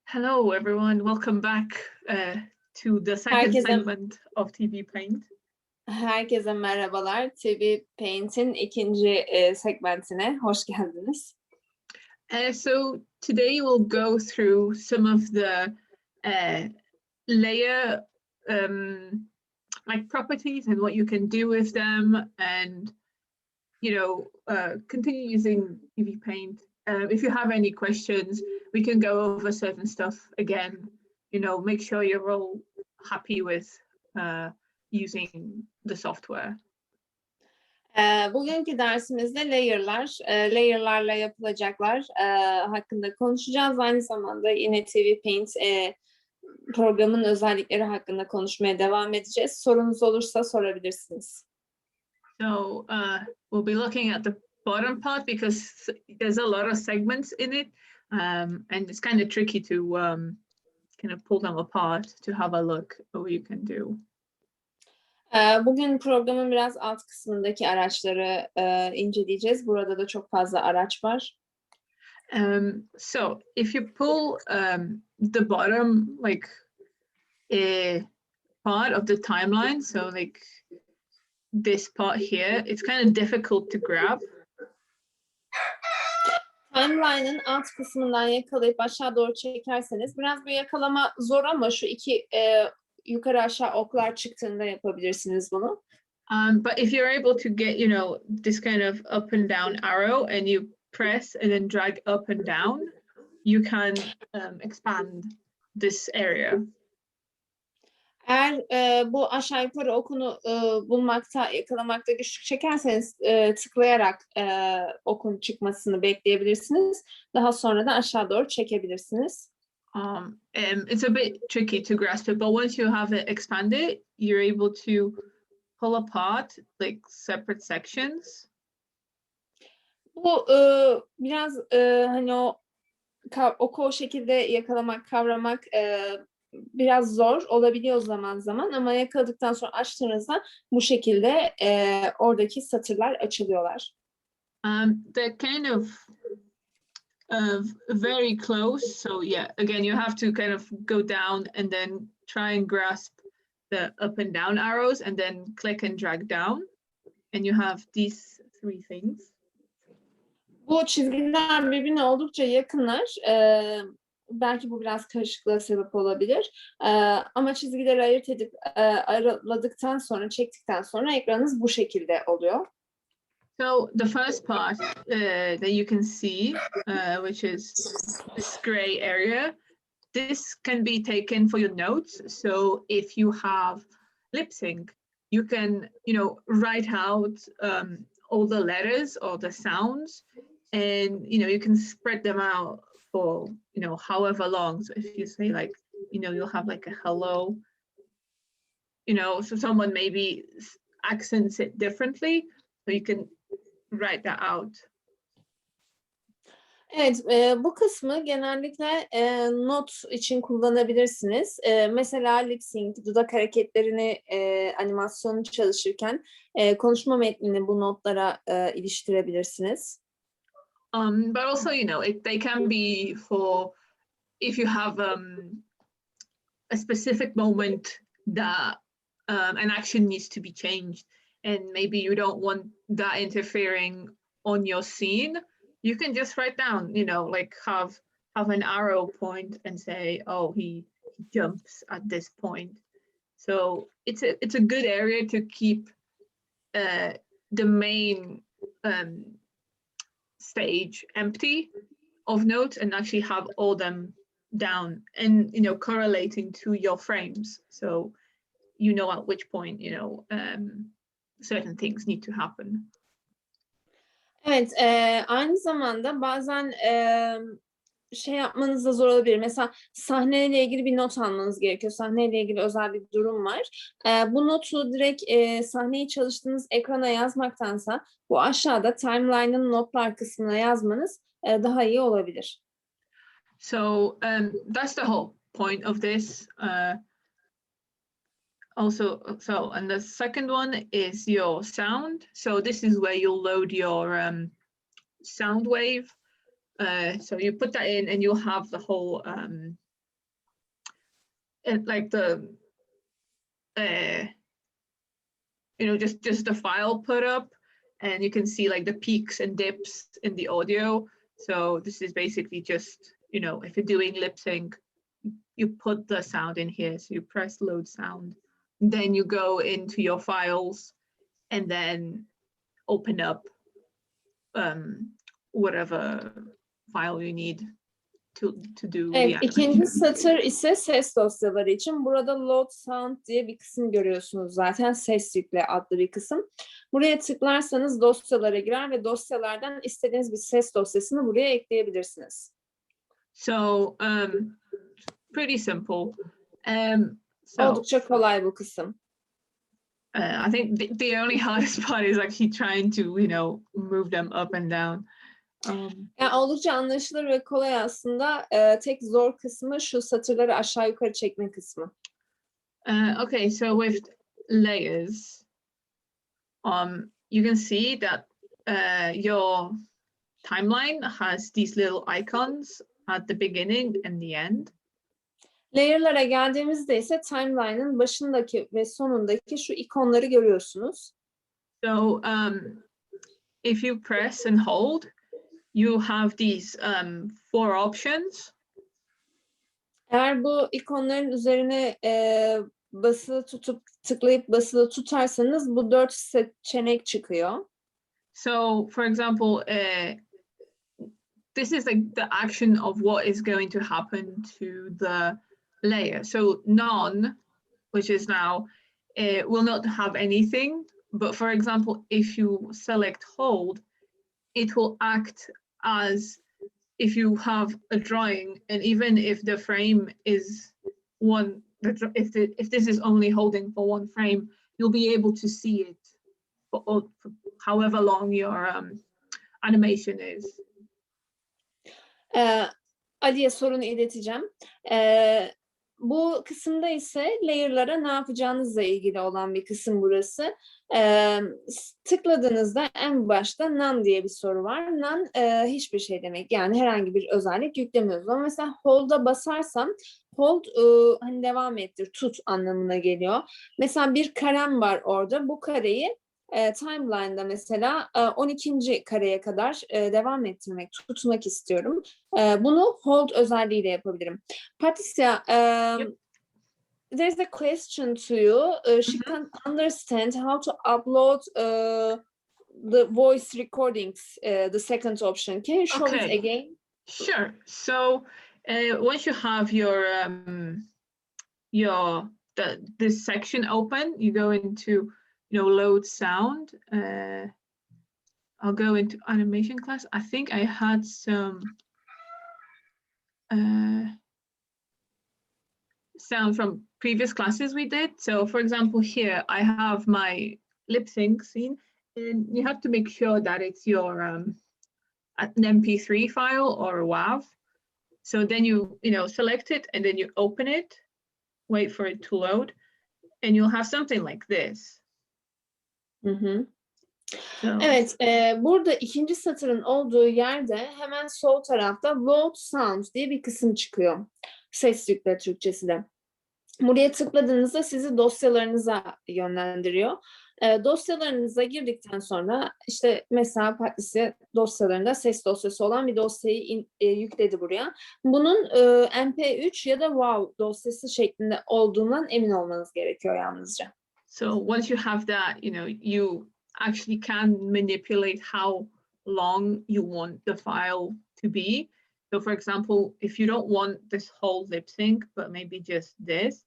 Hello, everyone. Welcome back to the second segment of Tvpaint. Herkese merhabalar. Tvpaint'in ikinci segmentine hoş geldiniz. So today we'll go through some of the layer like properties and what you can do with them, and continue using Tvpaint. If you have any questions, we can go over certain stuff again. Make sure you're all happy with using the software. Bugünkü dersimizde layer'larla yapılacaklar hakkında konuşacağız. Aynı zamanda yine Tvpaint programın özellikleri hakkında konuşmaya devam edeceğiz. Sorunuz olursa sorabilirsiniz. So we'll be looking at the bottom part because there's a lot of segments in it, and it's kind of tricky to kind of pull them apart to have a look at what you can do. Bugün programın biraz alt kısmındaki araçları inceleyeceğiz. Burada da çok fazla araç var. So if you pull the bottom like a part of the timeline, so like this part here, it's kind of difficult to grab. Timeline'ın alt kısmından yakalayıp aşağı doğru çekerseniz biraz bir yakalama zor ama şu iki yukarı aşağı oklar çıktığında yapabilirsiniz bunu. But if you're able to get, this kind of up and down arrow and you press and then drag up and down, you can expand this area. Eğer bu aşağı yukarı okunu bulmakta, yakalamakta güçlük çekerseniz tıklayarak okun çıkmasını bekleyebilirsiniz. Daha sonra da aşağı doğru çekebilirsiniz. It's a bit tricky to grasp it, but once you have it expanded, you're able to pull apart like separate sections. Bu biraz hani oku o şekilde yakalamak, kavramak biraz zor olabiliyor zaman zaman ama yakaladıktan sonra açtığınızda bu şekilde oradaki satırlar açılıyorlar. They're kind of very close, so yeah, again you have to kind of go down and then try and grasp the up and down arrows and then click and drag down, and you have these three things. Bu çizgiler birbirine oldukça yakınlar. Belki bu biraz karışıklığa sebep olabilir. Ama çizgileri ayırt edip araladıktan sonra, çektikten sonra ekranınız bu şekilde oluyor. So the first part that you can see, which is this gray area, this can be taken for your notes. So if you have lip sync, you can, write out all the letters or the sounds, and you can spread them out for however long. So if you say like you'll have like a hello, so someone maybe accents it differently, so you can write that out. Evet, bu kısmı genellikle not için kullanabilirsiniz. Mesela lip sync, dudak hareketlerini, animasyonu çalışırken konuşma metnini bu notlara iliştirebilirsiniz. But also, they can be for if you have a specific moment that an action needs to be changed, and maybe you don't want that interfering on your scene. You can just write down, like have an arrow point and say, oh, he jumps at this point. So it's a good area to keep the main stage empty of notes and actually have all them down and correlating to your frames, so at which point certain things need to happen. Evet, aynı zamanda bazen şey yapmanız da zor olabilir. Mesela sahneyle ilgili bir not almanız gerekiyor. Sahneyle ilgili özel bir durum var. Bu notu direkt sahneyi çalıştığınız ekrana yazmaktansa bu aşağıda timeline'ın notlar kısmına yazmanız daha iyi olabilir. So that's the whole point of this. And the second one is your sound. So this is where you'll load your sound wave. So you put that in and you'll have the whole, like the, just the file put up, and you can see like the peaks and dips in the audio. So this is basically just, if you're doing lip sync, you put the sound in here. So you press load sound, then you go into your files and then open up whatever file you need to do the Evet, animation. ikinci satır ise ses dosyaları için. Burada load sound diye bir kısım görüyorsunuz zaten. Ses yükle adlı bir kısım. Buraya tıklarsanız dosyalara girer ve dosyalardan istediğiniz bir ses dosyasını buraya ekleyebilirsiniz. So pretty simple. Oldukça kolay bu kısım. I think the only hardest part is actually trying to, move them up and down. Yani oldukça anlaşılır ve kolay aslında. Tek zor kısmı şu satırları aşağı yukarı çekme kısmı. Okay, so with layers, you can see that your timeline has these little icons at the beginning and the end. Layer'lara geldiğimizde ise timeline'ın başındaki ve sonundaki şu ikonları görüyorsunuz. So if you press and hold, you have these 4 options. Eğer bu ikonların üzerine basılı tutup tıklayıp basılı tutarsanız bu 4 seçenek çıkıyor. So for example, this is like the action of what is going to happen to the layer. So none, which is now, will not have anything. But for example, if you select hold, it will act as if you have a drawing, and even if the frame is one, if this is only holding for one frame, you'll be able to see it for however long your animation is. Ali'ye sorunu ileteceğim. Bu kısımda ise layer'lara ne yapacağınızla ilgili olan bir kısım burası. Tıkladığınızda en başta none diye bir soru var. None hiçbir şey demek. Yani herhangi bir özellik yüklemiyoruz. Ama mesela hold'a basarsam hold hani devam ettir, tut anlamına geliyor. Mesela bir karem var orada. Bu kareyi timeline'da mesela 12. kareye kadar devam ettirmek, tutmak istiyorum. Bunu hold özelliğiyle yapabilirim. Patricia, there's a question to you. She can't understand how to upload the voice recordings, the second option. Can you show it again? Sure. So once you have this section open, you go into load sound. I'll go into animation class. I think I had some sound from previous classes we did. So for example, here I have my lip sync scene, and you have to make sure that it's your an MP3 file or a WAV. So then you select it, and then you open it, wait for it to load, and you'll have something like this. Evet, burada ikinci satırın olduğu yerde hemen sol tarafta load sound diye bir kısım çıkıyor. Ses yükle Türkçesi de. Buraya tıkladığınızda sizi dosyalarınıza yönlendiriyor. Dosyalarınıza girdikten sonra işte mesela Patricia dosyalarında ses dosyası olan bir dosyayı yükledi buraya. Bunun MP3 ya da WAV dosyası şeklinde olduğundan emin olmanız gerekiyor yalnızca. So once you have that, you actually can manipulate how long you want the file to be. So for example, if you don't want this whole lip sync, but maybe just this,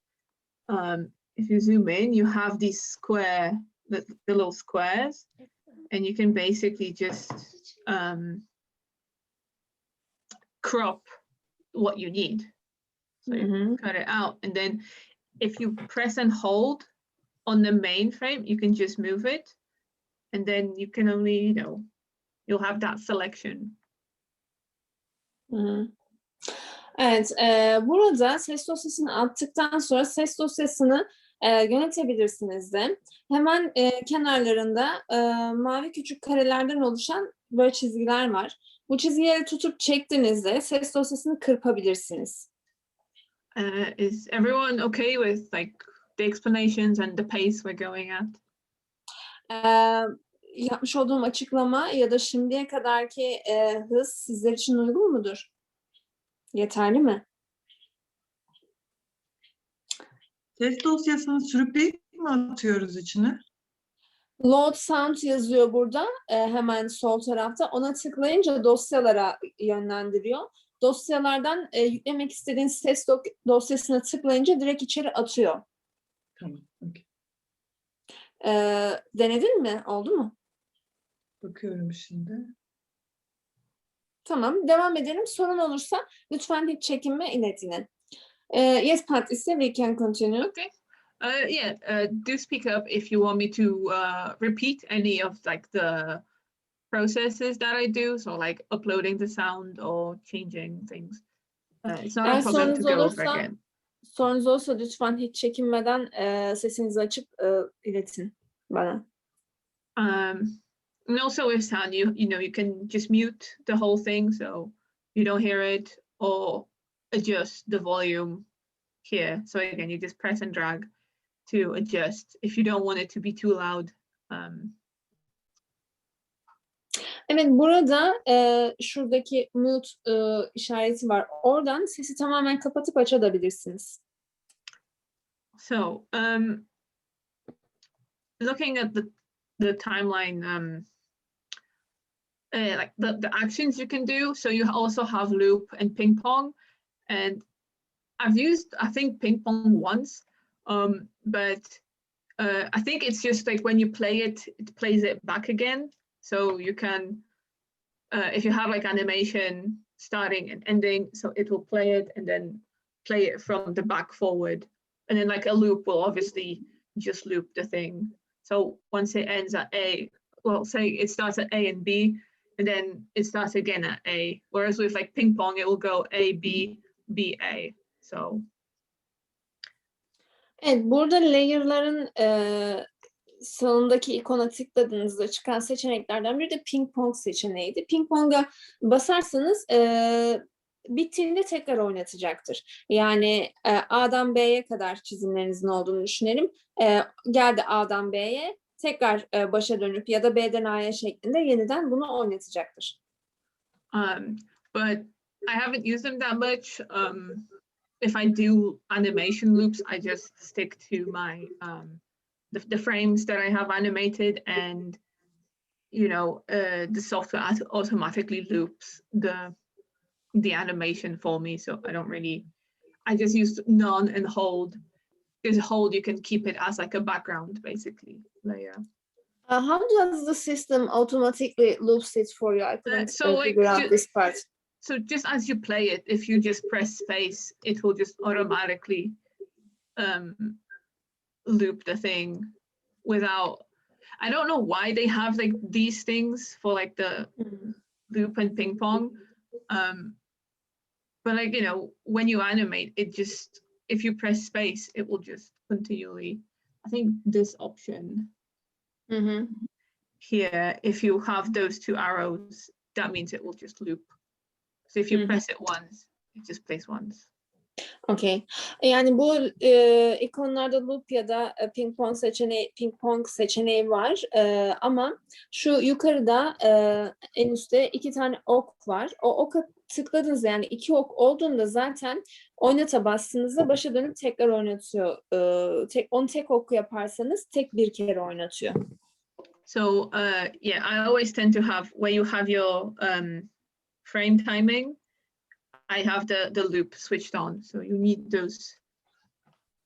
if you zoom in, you have these the little squares, and you can basically just crop what you need. So you cut it out, and then if you press and hold on the main frame, you can just move it, and then you can only, you'll have that selection. Evet, burada ses dosyasını attıktan sonra ses dosyasını yönetebilirsiniz de. Hemen kenarlarında mavi küçük karelerden oluşan böyle çizgiler var. Bu çizgileri tutup çektiğinizde ses dosyasını kırpabilirsiniz. Is everyone okay with like the explanations and the pace we're going at? Yapmış olduğum açıklama ya da şimdiye kadarki hız sizler için uygun mudur? Yeterli mi? Ses dosyasını sürükleyip mi atıyoruz içine? Load sound yazıyor burada hemen sol tarafta. Ona tıklayınca dosyalara yönlendiriyor. Dosyalardan yüklemek istediğiniz ses dosyasına tıklayınca direkt içeri atıyor. Tamam. Okay. Denedin mi? Oldu mu? Bakıyorum şimdi. Tamam. Devam edelim. Sorun olursa lütfen hiç çekinme, ilet yine. Yes, Patricia, we can continue. Okay. Do speak up if you want me to repeat any of like the processes that I do. So like uploading the sound or changing things. It's not a problem to go over again. Sorunuz olursa lütfen hiç çekinmeden sesinizi açıp iletin bana. And also with sound, you know, you can just mute the whole thing so you don't hear it, or adjust the volume here. So again, you just press and drag to adjust if you don't want it to be too loud. Evet, burada şuradaki mute işareti var. Oradan sesi tamamen kapatıp açabilirsiniz. So looking at the timeline, like the actions you can do. So you also have loop and ping pong, and I've used, I think, ping pong once, but I think it's just like when you play it, it plays it back again. So you can, if you have like animation starting and ending, so it will play it and then play it from the back forward. And then like a loop will obviously just loop the thing. So once it ends at A, well, say it starts at A and B, and then it starts again at A. Whereas with like ping pong, it will go A, B, B, A. So. Evet, burada layer'ların sağındaki ikona tıkladığınızda çıkan seçeneklerden biri de ping pong seçeneğiydi. Ping pong'a basarsanız bittiğinde tekrar oynatacaktır. Yani A'dan B'ye kadar çizimlerinizin olduğunu düşünelim. Geldi A'dan B'ye, tekrar başa dönüp ya da B'den A'ya şeklinde yeniden bunu oynatacaktır. But I haven't used them that much. If I do animation loops, I just stick to my the frames that I have animated, and you know, the software automatically loops the animation for me. So I don't really, I just use none and hold. Because hold, you can keep it as like a background basically layer. How does the system automatically loops it for you? I couldn't figure out this part. So just as you play it, if you just press space, it will just automatically loop the thing without, I don't know why they have like these things for like the loop and ping pong. But like, you know, when you animate, it just, if you press space, it will just continually, I think this option here, if you have those two arrows, that means it will just loop. So if you press it once, it just plays once. Okay. Yani bu ikonlarda loop ya da ping pong seçeneği var. Ama şu yukarıda en üstte 2 tane ok var. O oka tıkladığınızda, yani 2 ok olduğunda zaten oynata bastığınızda başa dönüp tekrar oynatıyor. Onu tek ok yaparsanız tek bir kere oynatıyor. So yeah, I always tend to have, where you have your frame timing, I have the loop switched on. So you need those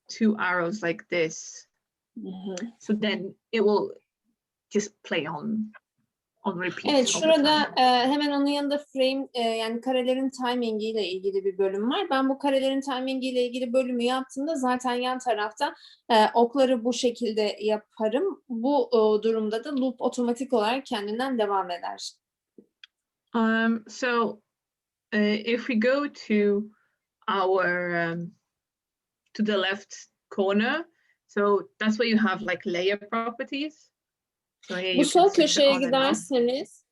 2 arrows like this. So then it will just play on repeat. Evet, şurada hemen onun yanında frame, yani karelerin timingi ile ilgili bir bölüm var. Ben bu karelerin timingi ile ilgili bölümü yaptığımda zaten yan tarafta okları bu şekilde yaparım. Bu durumda da loop otomatik olarak kendinden devam eder. So if we go to our to the left corner, so that's where you have like layer properties. So here Bu you sol can switch it köşeye on and off. giderseniz,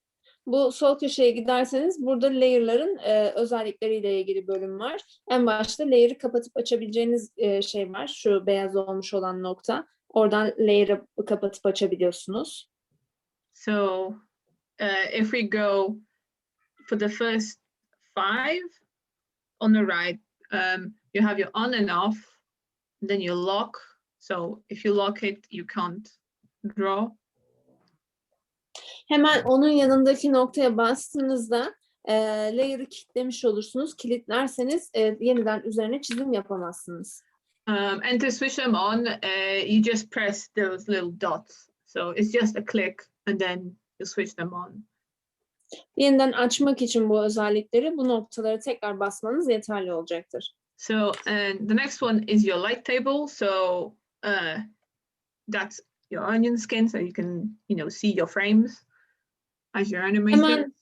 Bu sol köşeye giderseniz burada layer'ların özellikleriyle ilgili bölüm var. En başta layer'ı kapatıp açabileceğiniz şey var. Şu beyaz olmuş olan nokta. Oradan layer'ı kapatıp açabiliyorsunuz. So if we go for the first 5 on the right, you have your on and off, then you lock. So if you lock it, you can't draw. Hemen onun yanındaki noktaya bastığınızda layer'ı kilitlemiş olursunuz. Kilitlerseniz yeniden üzerine çizim yapamazsınız. And to switch them on, you just press those little dots. So it's just a click and then you switch them on. Yeniden açmak için bu özellikleri, bu noktaları tekrar basmanız yeterli olacaktır. So and the next one is your light table. So that's your onion skin, so you can see your frames as you're animating.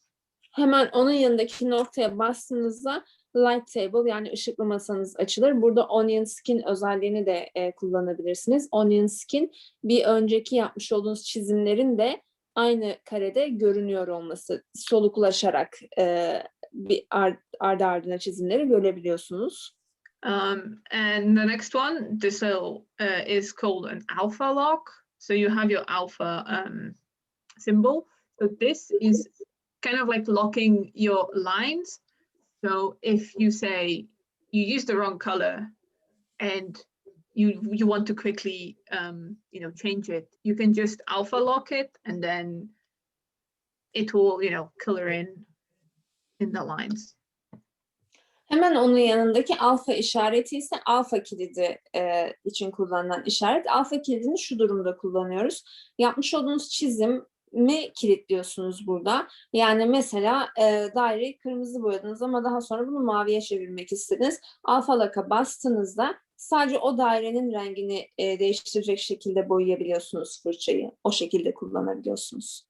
Hemen onun yanındaki noktaya bastığınızda light table yani ışıklı masanız açılır. Burada onion skin özelliğini de kullanabilirsiniz. Onion skin bir önceki yapmış olduğunuz çizimlerin de aynı karede görünüyor olması, soluklaşarak bir ardı ardına çizimleri görebiliyorsunuz. And the next one, this is called an alpha lock. So you have your alpha symbol. So this is kind of like locking your lines. So if you say you use the wrong color and you want to quickly change it, you can just alpha lock it and then it will color in the lines. Hemen onun yanındaki alfa işareti ise alfa kilidi için kullanılan işaret. Alfa kilidini şu durumda kullanıyoruz. Yapmış olduğunuz çizimi kilitliyorsunuz burada. Yani mesela daireyi kırmızı boyadınız ama daha sonra bunu maviye çevirmek istediniz. Alfa lock'a bastığınızda sadece o dairenin rengini değiştirecek şekilde boyayabiliyorsunuz fırçayı. O şekilde kullanabiliyorsunuz.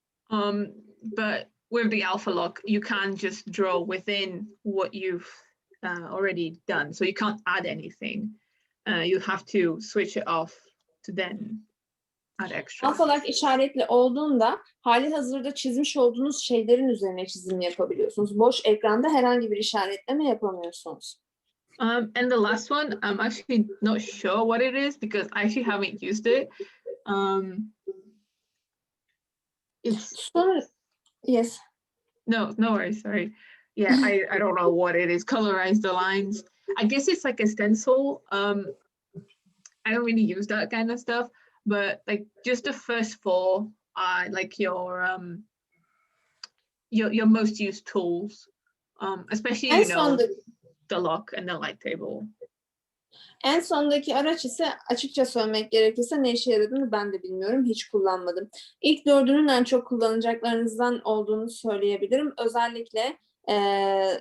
But with the alpha lock, you can just draw within what you've already done. So you can't add anything. You have to switch it off to then add extra. Alfa lock işaretli olduğunda hali hazırda çizmiş olduğunuz şeylerin üzerine çizim yapabiliyorsunuz. Boş ekranda herhangi bir işaretleme yapamıyorsunuz. And the last one, I'm actually not sure what it is because I actually haven't used it. Yes. No worries, sorry. Yeah, I don't know what it is. Colorize the lines. I guess it's like a stencil. I don't really use that kind of stuff, but like just the first 4 are like your most used tools, especially the lock and the light table. En sondaki araç ise açıkça söylemek gerekirse ne işe yaradığını ben de bilmiyorum. Hiç kullanmadım. İlk 4'ünün en çok kullanacaklarınızdan olduğunu söyleyebilirim. Özellikle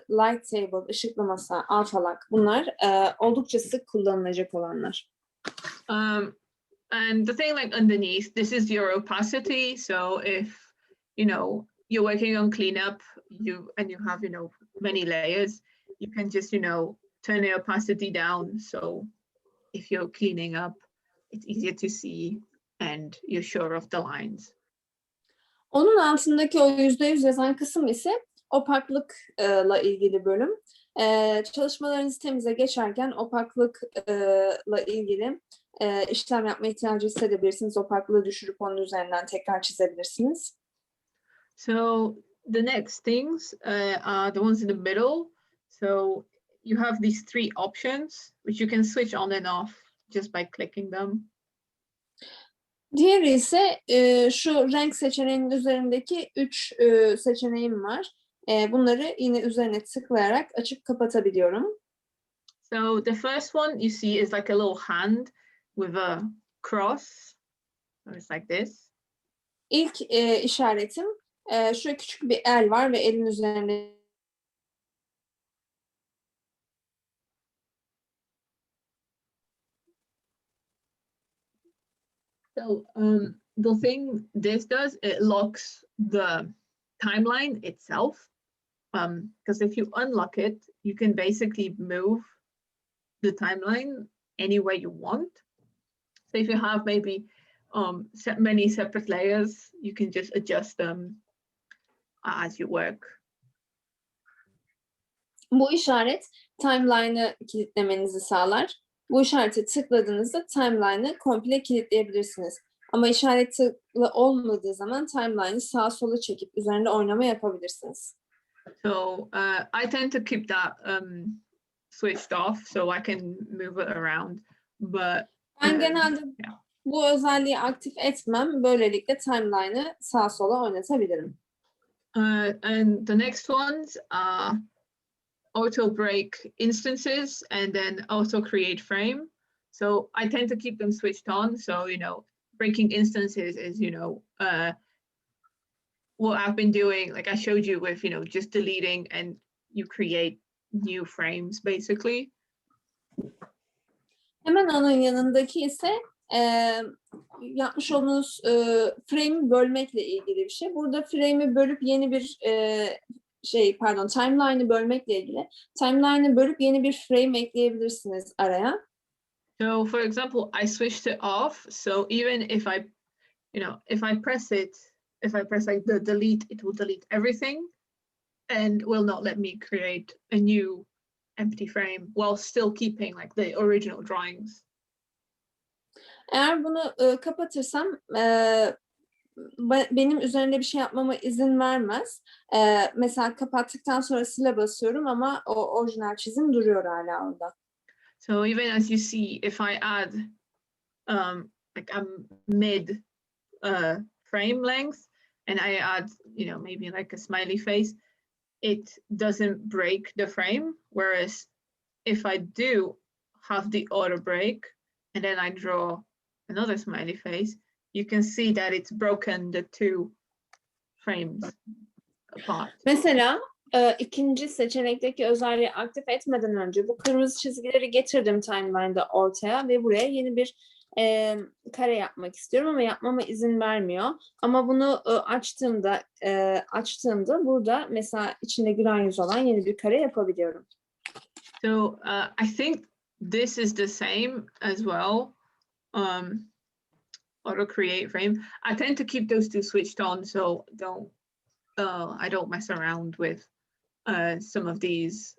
light table, ışıklı masa, alpha lock bunlar oldukça sık kullanılacak olanlar. And the thing like underneath, this is your opacity. So if you're working on cleanup, you have many layers, you can just turn the opacity down. So if you're cleaning up, it's easier to see and you're sure of the lines. Onun altındaki o %100 yazan kısım ise opaklıkla ilgili bölüm. Çalışmalarınızı temize geçerken opaklıkla ilgili işlem yapma ihtiyacı hissedebilirsiniz. Opaklığı düşürüp onun üzerinden tekrar çizebilirsiniz. So the next things are the ones in the middle. So you have these 3 options which you can switch on and off just by clicking them. Diğeri ise şu renk seçeneğinin üzerindeki 3 seçeneğim var. Bunları yine üzerine tıklayarak açıp kapatabiliyorum. So the first one you see is like a little hand with a cross. So it's like this. İlk işaretim şöyle küçük bir el var ve elin üzerinde So the thing this does, it locks the timeline itself. Because if you unlock it, you can basically move the timeline any way you want. So if you have maybe many separate layers, you can just adjust them as you work. Bu işaret timeline'ı kilitlemenizi sağlar. Bu işareti tıkladığınızda timeline'ı komple kilitleyebilirsiniz. Ama işaret tıklı olmadığı zaman timeline'ı sağa sola çekip üzerinde oynama yapabilirsiniz. So I tend to keep that switched off so I can move it around. But Ben genelde yeah. bu özelliği aktif etmem. Böylelikle timeline'ı sağa sola oynatabilirim. And the next ones are auto break instances and then auto create frame. So I tend to keep them switched on. So, breaking instances is, what I've been doing, like I showed you with, just deleting and you create new frames basically. Hemen onun yanındaki ise yapmış olduğunuz frame'i bölmekle ilgili bir şey. Burada frame'i bölüp yeni bir timeline'ı bölmekle ilgili. Timeline'ı bölüp yeni bir frame ekleyebilirsiniz araya. So for example, I switched it off. So even if I press like the delete, it will delete everything and will not let me create a new empty frame while still keeping like the original drawings. Eğer bunu kapatırsam benim üzerinde bir şey yapmama izin vermez. Mesela kapattıktan sonra sile basıyorum ama o orijinal çizim duruyor hala orada. So even as you see, if I add like a mid frame length and I add, maybe like a smiley face, it doesn't break the frame. Whereas if I do have the auto break and then I draw another smiley face, you can see that it's broken the two frames apart. Mesela ikinci seçenekteki özelliği aktif etmeden önce bu kırmızı çizgileri getirdim timeline'da ortaya ve buraya yeni bir kare yapmak istiyorum ama yapmama izin vermiyor. Ama bunu açtığımda burada mesela içinde gülen yüz olan yeni bir kare yapabiliyorum. So I think this is the same as well. Auto create frame. I tend to keep those two switched on, so I don't mess around with some of these.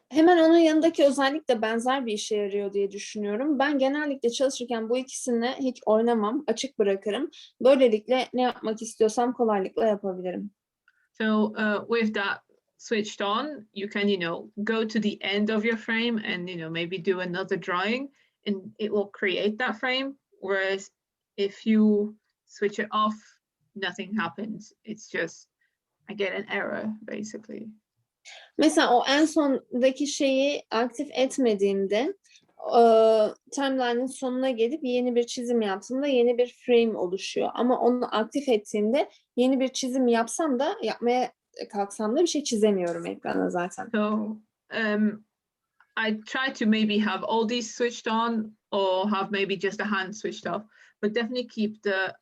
Hemen onun yanındaki özellik de benzer bir işe yarıyor diye düşünüyorum. Ben genellikle çalışırken bu ikisini hiç oynamam, açık bırakırım. Böylelikle ne yapmak istiyorsam kolaylıkla yapabilirim. So with that switched on, you can, go to the end of your frame and, maybe do another drawing and it will create that frame. Whereas if you switch it off, nothing happens. It's just, I get an error basically. Mesela o en sondaki şeyi aktif etmediğimde timeline'ın sonuna gelip yeni bir çizim yaptığımda yeni bir frame oluşuyor. Ama onu aktif ettiğimde yeni bir çizim yapmaya kalksam da bir şey çizemiyorum ekrana zaten. So I try to maybe have all these switched on or have maybe just a hand switched off, but definitely keep the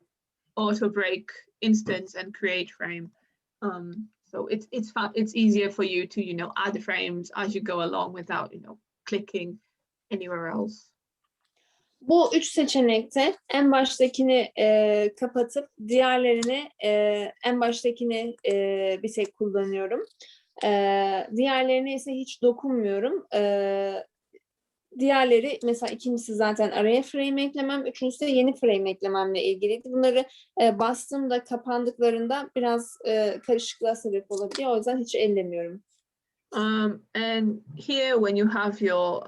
auto break instance and create frame. So it's easier for you to, add the frames as you go along without, clicking anywhere else. Bu üç seçenekte en baştakini kapatıp diğerlerini en baştakini bir tek kullanıyorum. Diğerlerine ise hiç dokunmuyorum. Diğerleri mesela ikincisi zaten araya frame eklemem, üçüncüsü de yeni frame eklememle ilgiliydi. Bunları bastığımda kapandıklarında biraz karışıklığa sebep olabiliyor. O yüzden hiç ellemiyorum. And here when you have your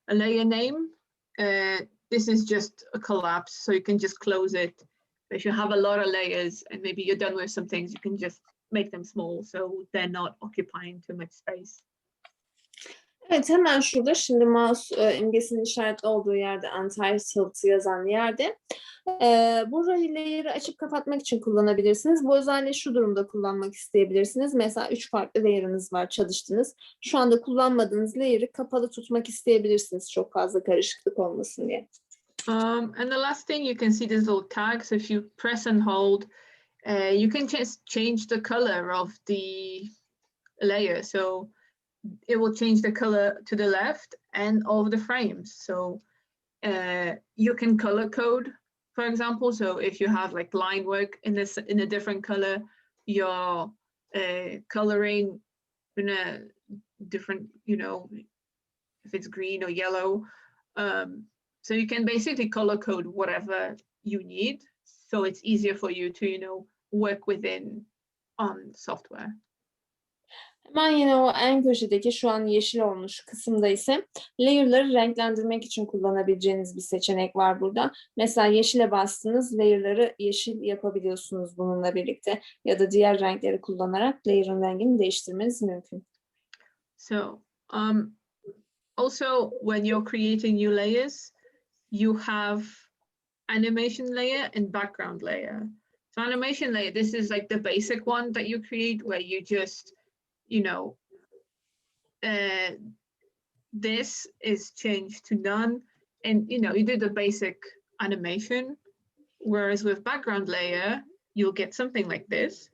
a layer name, this is just a collapse, so you can just close it. If you have a lot of layers and maybe you're done with some things, you can just make them small so they're not occupying too much space. Evet, hemen şurada şimdi mouse imgesinin işaretli olduğu yerde Untitled yazan yerde bu layer'ı açıp kapatmak için kullanabilirsiniz. Bu özelliği şu durumda kullanmak isteyebilirsiniz. Mesela 3 farklı layer'ınız var, çalıştınız. Şu anda kullanmadığınız layer'ı kapalı tutmak isteyebilirsiniz çok fazla karışıklık olmasın diye. And the last thing, you can see these little tags. If you press and hold, you can just change the color of the layer. So it will change the color to the left and of the frames. So you can color code for example. So if you have like line work in a different color, you're coloring in a different, you know, if it's green or yellow. So you can basically color code whatever you need. So it's easier for you to, you know, work within software. Hemen yine o en köşedeki şu an yeşil olmuş kısımda ise layer'ları renklendirmek için kullanabileceğiniz bir seçenek var burada. Mesela yeşile bastınız, layer'ları yeşil yapabiliyorsunuz bununla birlikte ya da diğer renkleri kullanarak layer'ın rengini değiştirmeniz mümkün. So also when you're creating new layers, you have animation layer and background layer. So animation layer, this is like the basic one that you create where you just, you know, this is changed to none, and you know, you do the basic animation. Whereas with background layer, you'll get something like this.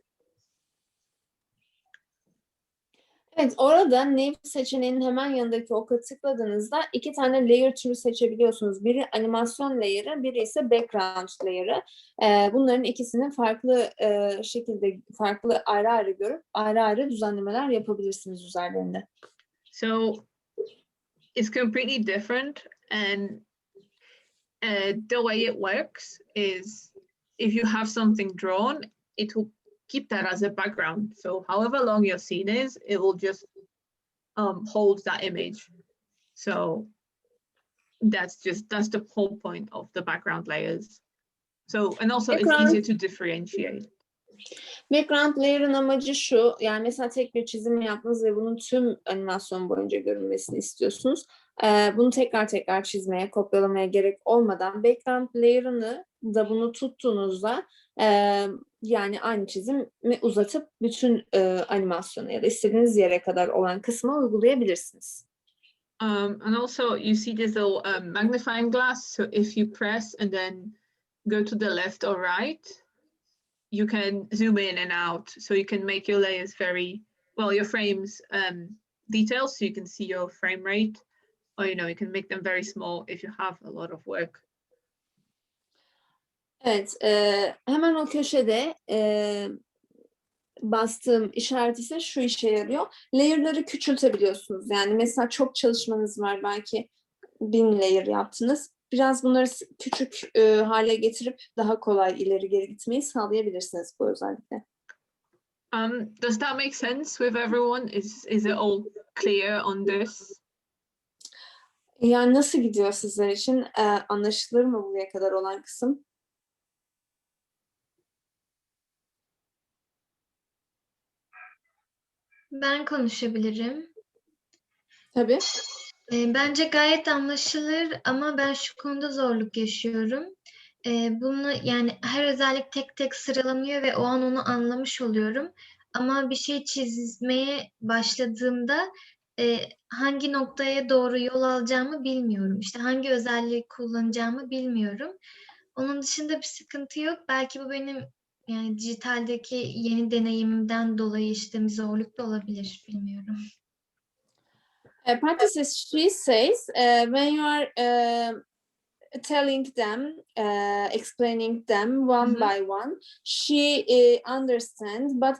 Evet, orada Name seçeneğinin hemen yanındaki oka tıkladığınızda iki tane layer türü seçebiliyorsunuz. Biri animasyon layer'ı, biri ise background layer'ı. Bunların ikisini farklı şekilde, farklı ayrı ayrı görüp ayrı ayrı düzenlemeler yapabilirsiniz üzerlerinde. So it's completely different, and the way it works is if you have something drawn, it will keep that as a background. So however long your scene is, it will just hold that image. So that's the whole point of the background layers. So, and also it's easier to differentiate. Background layer'ın amacı şu, yani mesela tek bir çizim yaptınız ve bunun tüm animasyon boyunca görünmesini istiyorsunuz. Bunu tekrar tekrar çizmeye, kopyalamaya gerek olmadan background layer'ını da bunu tuttuğunuzda yani aynı çizimi uzatıp bütün animasyonu ya da istediğiniz yere kadar olan kısma uygulayabilirsiniz. And also you see this little magnifying glass. So if you press and then go to the left or right, you can zoom in and out. So you can make your layers very well, your frames details, so you can see your frame rate, or you know, you can make them very small if you have a lot of work. Evet, hemen o köşede bastığım işaret ise şu işe yarıyor. Layer'ları küçültebiliyorsunuz. Yani mesela çok çalışmanız var, belki 1000 layer yaptınız. Biraz bunları küçük hale getirip daha kolay ileri geri gitmeyi sağlayabilirsiniz bu özellikle. Does that make sense with everyone? Is it all clear on this? Yani nasıl gidiyor sizler için? Anlaşılır mı buraya kadar olan kısım? Ben konuşabilirim. Tabii. Bence gayet anlaşılır ama ben şu konuda zorluk yaşıyorum. Bunu yani her özellik tek tek sıralanıyor ve o an onu anlamış oluyorum. Ama bir şey çizmeye başladığımda hangi noktaya doğru yol alacağımı bilmiyorum. İşte hangi özelliği kullanacağımı bilmiyorum. Onun dışında bir sıkıntı yok. Belki bu benim yani dijitaldeki yeni deneyimimden dolayı işte bir zorluk da olabilir, bilmiyorum. Practices, she says, when you are telling them, explaining them one by one, she understands, but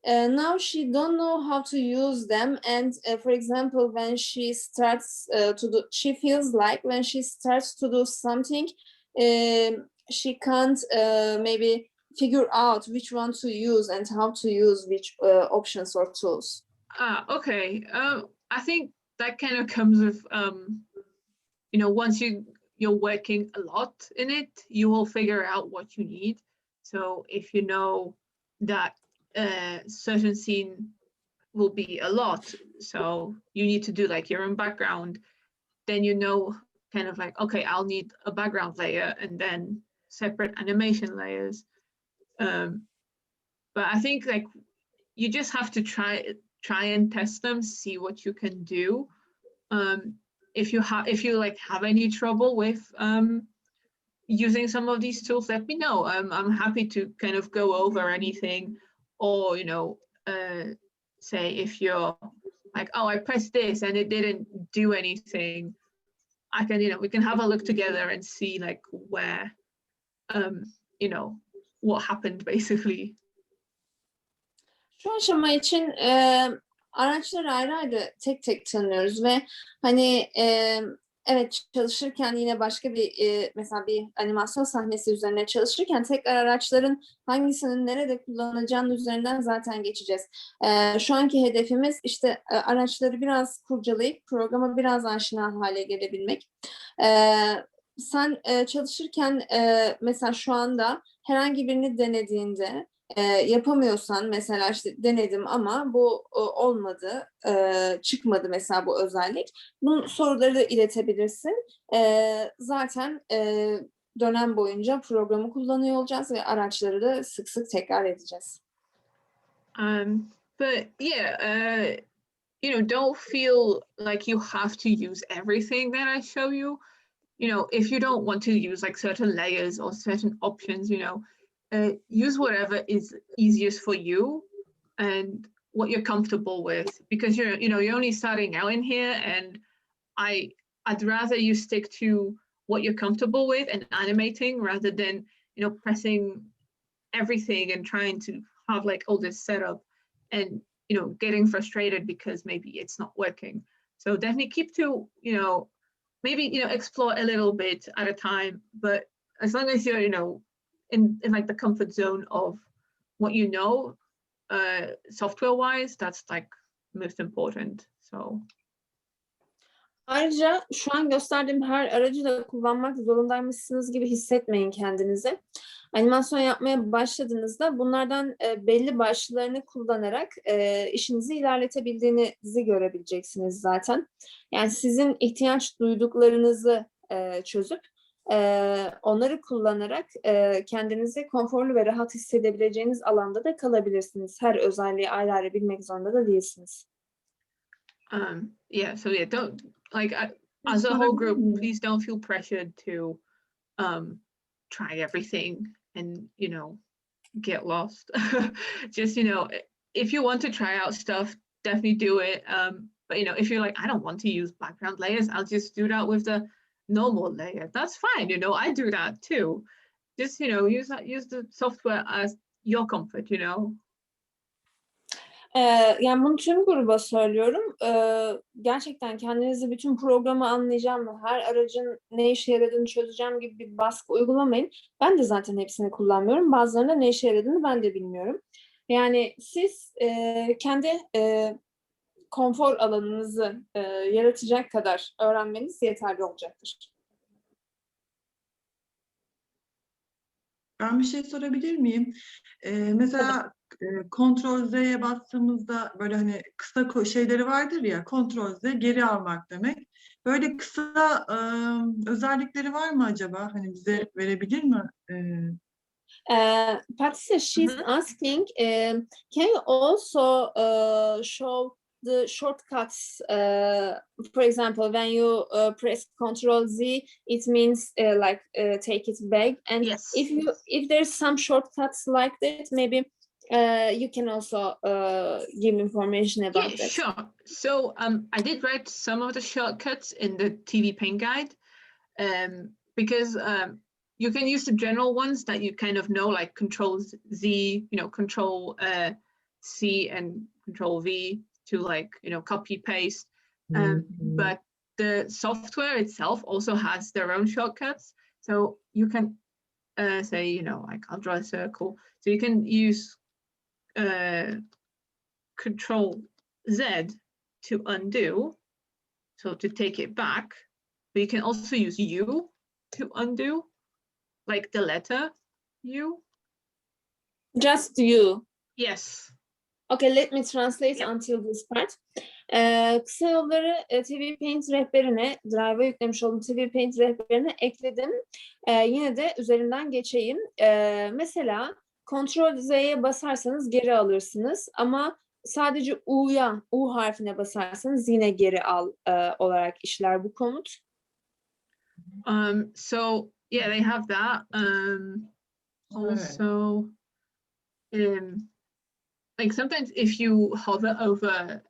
now she don't know how to use them. And for example, when she starts to do, she feels like when she starts to do something, she can't maybe figure out which one to use and how to use which options or tools. Okay. I think that kind of comes with, you know, once you're working a lot in it, you will figure out what you need. So if you know that a certain scene will be a lot, so you need to do like your own background, then you know kind of like, okay, I'll need a background layer and then separate animation layers. But I think like you just have to try and test them, see what you can do. If you like have any trouble with using some of these tools, let me know. I'm happy to kind of go over anything, or you know, say if you're like, oh, I pressed this and it didn't do anything, I can, you know, we can have a look together and see like where you know, what happened basically. Şu aşama için araçları ayrı ayrı tek tek tanıyoruz ve hani evet çalışırken yine başka bir mesela bir animasyon sahnesi üzerine çalışırken tekrar araçların hangisinin nerede kullanılacağının üzerinden zaten geçeceğiz. Şu anki hedefimiz işte araçları biraz kurcalayıp programa biraz aşina hale gelebilmek. Sen çalışırken mesela şu anda herhangi birini denediğinde yapamıyorsan mesela işte denedim ama bu olmadı, çıkmadı mesela bu özellik. Bu soruları da iletebilirsin. Zaten dönem boyunca programı kullanıyor olacağız ve araçları da sık sık tekrar edeceğiz. But yeah, you know, don't feel like you have to use everything that I show you. You know, if you don't want to use like certain layers or certain options, you know, use whatever is easiest for you and what you're comfortable with, because you're only starting out in here, and I'd rather you stick to what you're comfortable with and animating rather than, you know, pressing everything and trying to have like all this setup and, you know, getting frustrated because maybe it's not working. So definitely keep to, you know, maybe, you know, explore a little bit at a time, but as long as you're, you know, in like the comfort zone of what you know, software wise, that's like most important. So. Ayrıca şu an gösterdiğim her aracı da kullanmak zorundaymışsınız gibi hissetmeyin kendinizi. Animasyon yapmaya başladığınızda bunlardan belli başlarını kullanarak işinizi ilerletebildiğinizi görebileceksiniz zaten. Yani sizin ihtiyaç duyduklarınızı çözüp onları kullanarak kendinizi konforlu ve rahat hissedebileceğiniz alanda da kalabilirsiniz. Her özelliği ayrı ayrı bilmek zorunda da değilsiniz. Yeah, so yeah, don't like as a whole group, please don't feel pressured to try everything and, you know, get lost. Just, you know, if you want to try out stuff, definitely do it. But you know, if you're like, I don't want to use background layers, I'll just do that with the normal layer. That's fine, you know, I do that too. Just, you know, use the software as your comfort, you know. Yani bunu tüm gruba söylüyorum. Gerçekten kendinizi bütün programı anlayacağım ve her aracın ne işe yaradığını çözeceğim gibi bir baskı uygulamayın. Ben de zaten hepsini kullanmıyorum. Bazılarında ne işe yaradığını ben de bilmiyorum. Yani siz kendi konfor alanınızı yaratacak kadar öğrenmeniz yeterli olacaktır. Ben bir şey sorabilir miyim? Mesela Ctrl Z'ye bastığımızda böyle hani kısa şeyleri vardır ya, Ctrl Z geri almak demek. Böyle kısa özellikleri var mı acaba? Hani bize verebilir mi? Patricia, she's asking, can you also show the shortcuts? For example, when you press Ctrl Z, it means like take it back. And yes, if there's some shortcuts like that, maybe you can also give information about that. Sure. So I did write some of the shortcuts in the Tvpaint guide, because you can use the general ones that you kind of know, like Control Z, you know, Control C and Control V to, like, you know, copy paste. But the software itself also has their own shortcuts. So you can say, you know, like I'll draw a circle. So you can use Control Z to undo, so to take it back. But you can also use U to undo, like the letter U. Just you. Yes. Okay, let me translate until this part. Kısa yolları Tvpaint rehberine, Drive'a yüklemiş olduğum Tvpaint rehberine ekledim. Yine de üzerinden geçeyim. Mesela Ctrl Z'ye basarsanız geri alırsınız ama sadece U harfine basarsanız yine geri al olarak işler bu komut. So yeah, they have that. Also, like sometimes if you hover over,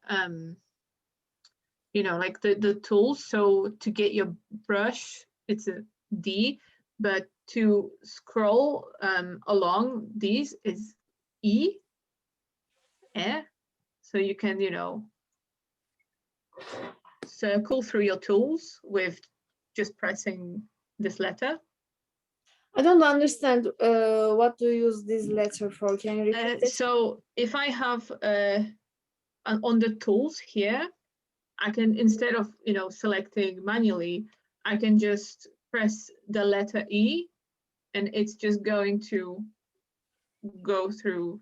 you know, like the tools, so to get your brush, it's a D, but to scroll along these is E. So you can, you know, circle through your tools with just pressing this letter. I don't understand what do you use this letter for. Can you repeat it? So if I have on the tools here, I can, instead of, you know, selecting manually, I can just press the letter E and it's just going to go through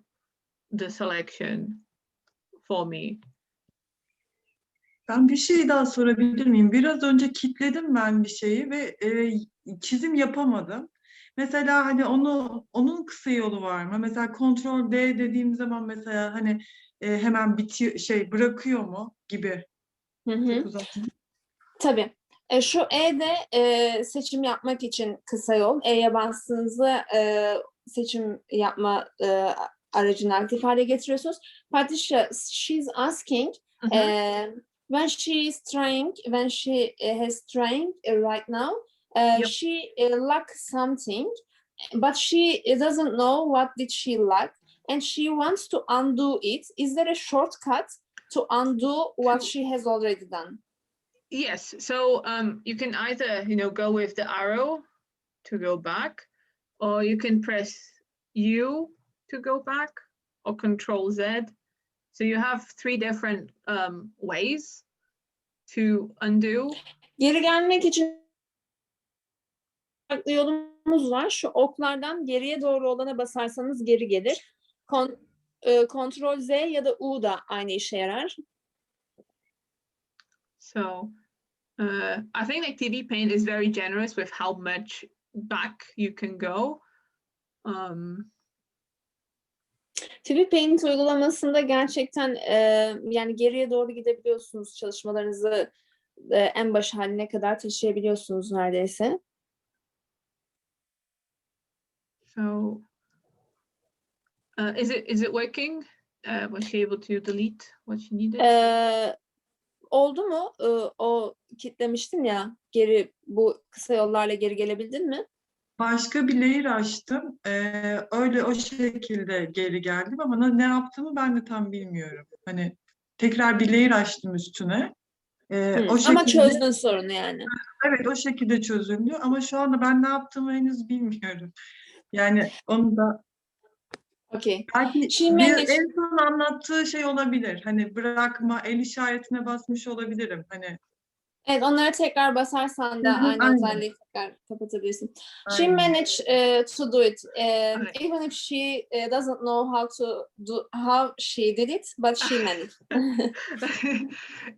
the selection for me. Ben bir şey daha sorabilir miyim? Biraz önce kilitledim ben bir şeyi ve çizim yapamadım. Mesela hani onun kısa yolu var mı? Mesela Ctrl D dediğim zaman mesela hani hemen bitiyor, bırakıyor mu gibi. Hı hı. Çok uzak. Tabii. Şu E'de seçim yapmak için kısa yol. E'ye bastığınızda seçim yapma aracını aktif hale getiriyorsunuz. Patricia, she's asking when she has trying right now, Yep. she lock something, but she doesn't know what did she lock, and she wants to undo it. Is there a shortcut to undo what she has already done? Yes, so you can either, you know, go with the arrow to go back, or you can press U to go back, or Control Z. So you have three different ways to undo. Geri gelmek için farklı yolumuz var. Şu oklardan geriye doğru olana basarsanız geri gelir. Ctrl Z ya da U da aynı işe yarar. So I think like Tvpaint is very generous with how much back you can go. Tvpaint uygulamasında gerçekten yani geriye doğru gidebiliyorsunuz. Çalışmalarınızı en baş haline kadar taşıyabiliyorsunuz neredeyse. So is it working? Was she able to delete what she needed? Oldu mu? O kilitlemiştin ya, geri bu kısa yollarla geri gelebildin mi? Başka bir layer açtım. Öyle o şekilde geri geldim ama ne yaptığımı ben de tam bilmiyorum. Hani tekrar bir layer açtım üstüne. O şekilde, ama çözdün sorunu yani. Evet, o şekilde çözüldü ama şu anda ben ne yaptığımı henüz bilmiyorum. Yani onu da Okay. belki en son anlattığı şey olabilir. Hani bırakma, el işaretine basmış olabilirim. Hani evet, onlara tekrar basarsan da aynı aynen. özelliği tekrar kapatabilirsin. She managed to do it. Even if she doesn't know how she did it, but she managed.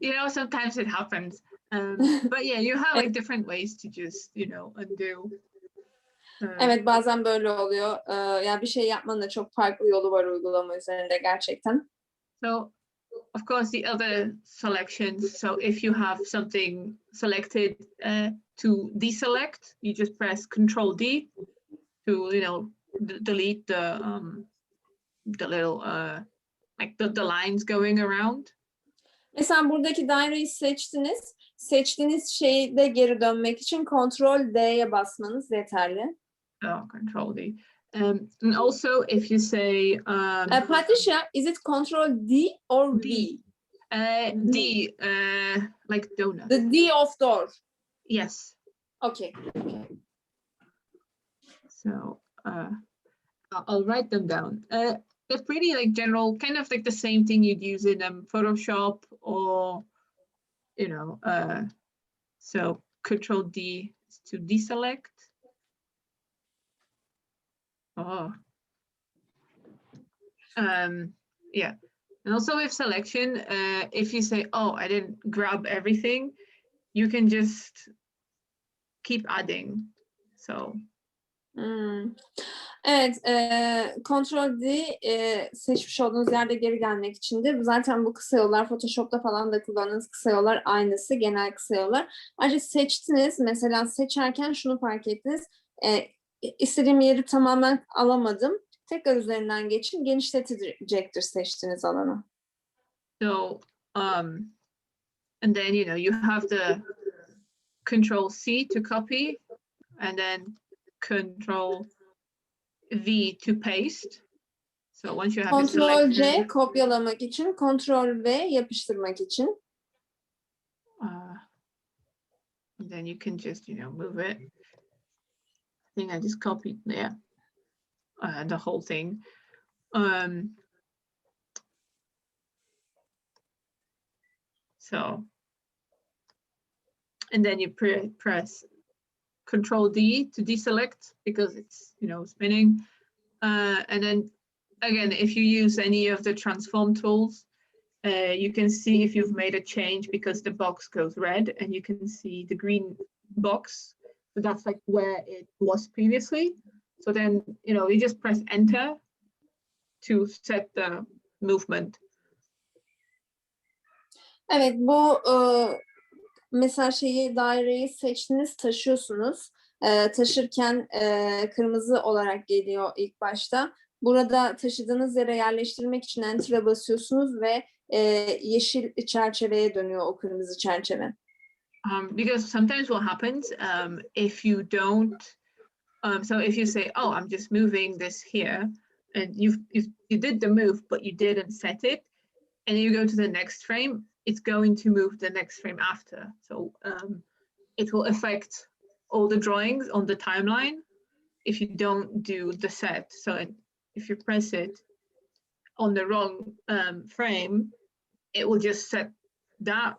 You know, sometimes it happens. But yeah, you have like different ways to just, you know, undo. Evet, bazen böyle oluyor. Yani bir şey yapmanın da çok farklı yolu var uygulama üzerinde gerçekten. So, of course, the other selections. So, if you have something selected to deselect, you just press Control D to, you know, delete the little like the lines going around. Mesela buradaki daireyi seçtiniz. Seçtiğiniz şeyde geri dönmek için Ctrl D'ye basmanız yeterli. Oh, Control D. And also, if you say Patricia, is it Ctrl D or V? D, like donut. The D of door. Yes. Okay. So I'll write them down. They're pretty like general, kind of like the same thing you'd use in Photoshop or, you know, so Control D is to deselect. Oh. Yeah. And also with selection, if you say, oh, I didn't grab everything, you can just keep adding. So. Evet, Ctrl D seçmiş olduğunuz yerde geri gelmek içindir. Zaten bu kısa yollar Photoshop'ta falan da kullandığınız kısa yollar aynısı, genel kısa yollar. Ayrıca seçtiniz, mesela seçerken şunu fark ettiniz. İstediğim yeri tamamen alamadım. Tekrar üzerinden geçin, genişletecektir seçtiğiniz alanı. So, and then, you know, you have the Control C to copy, and then Control V to paste. So once you have it Kontrol C selected, kopyalamak için, Kontrol V yapıştırmak için. and then you can just, move it. I think I just copied there the whole thing. So, and then you press Control D to deselect because it's, spinning. And then again, if you use any of the transform tools, you can see if you've made a change because the box goes red and you can see the green box. So that's like where it was previously. So then, you just press enter to set the movement. Evet, bu mesela daireyi seçtiniz, taşıyorsunuz. Taşırken kırmızı olarak geliyor ilk başta. Burada taşıdığınız yere yerleştirmek için enter'a basıyorsunuz ve yeşil çerçeveye dönüyor o kırmızı çerçeve. Because sometimes what happens if you don't, so if you say, oh, I'm just moving this here, and you did the move, but you didn't set it, and you go to the next frame, it's going to move the next frame after. So it will affect all the drawings on the timeline if you don't do the set. So if you press it on the wrong frame, it will just set that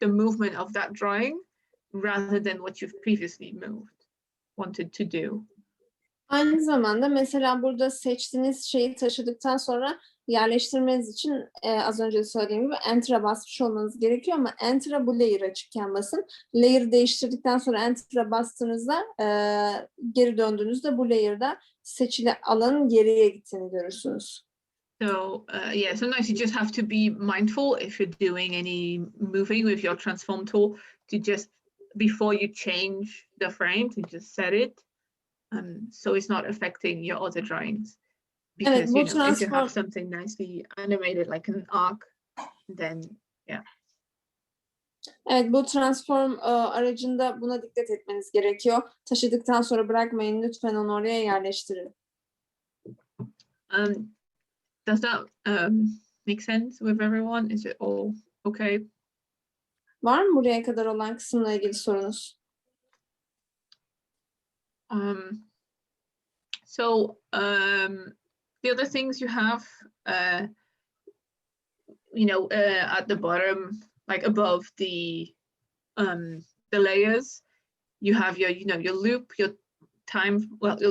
the movement of that drawing rather than what you've previously wanted to do. Aynı zamanda mesela burada seçtiğiniz şeyi taşıdıktan sonra yerleştirmeniz için az önce söylediğim gibi Enter'a basmış olmanız gerekiyor ama Enter'a bu layer açıkken basın. Layer'ı değiştirdikten sonra Enter'a bastığınızda geri döndüğünüzde bu layer'da seçili alanın geriye gittiğini görürsünüz. So yeah, sometimes you just have to be mindful if you're doing any moving with your transform tool to just, before you change the frame, to just set it. So it's not affecting your other drawings. Because Evet, if you have something nicely animated like an arc, then yeah. Evet, bu transform aracında buna dikkat etmeniz gerekiyor. Taşıdıktan sonra bırakmayın, lütfen onu oraya yerleştirin. Does that make sense with everyone? Is it all okay? Var mı buraya kadar olan kısımla ilgili sorunuz? So the other things you have, at the bottom, like above the layers, you have your, your loop, your time,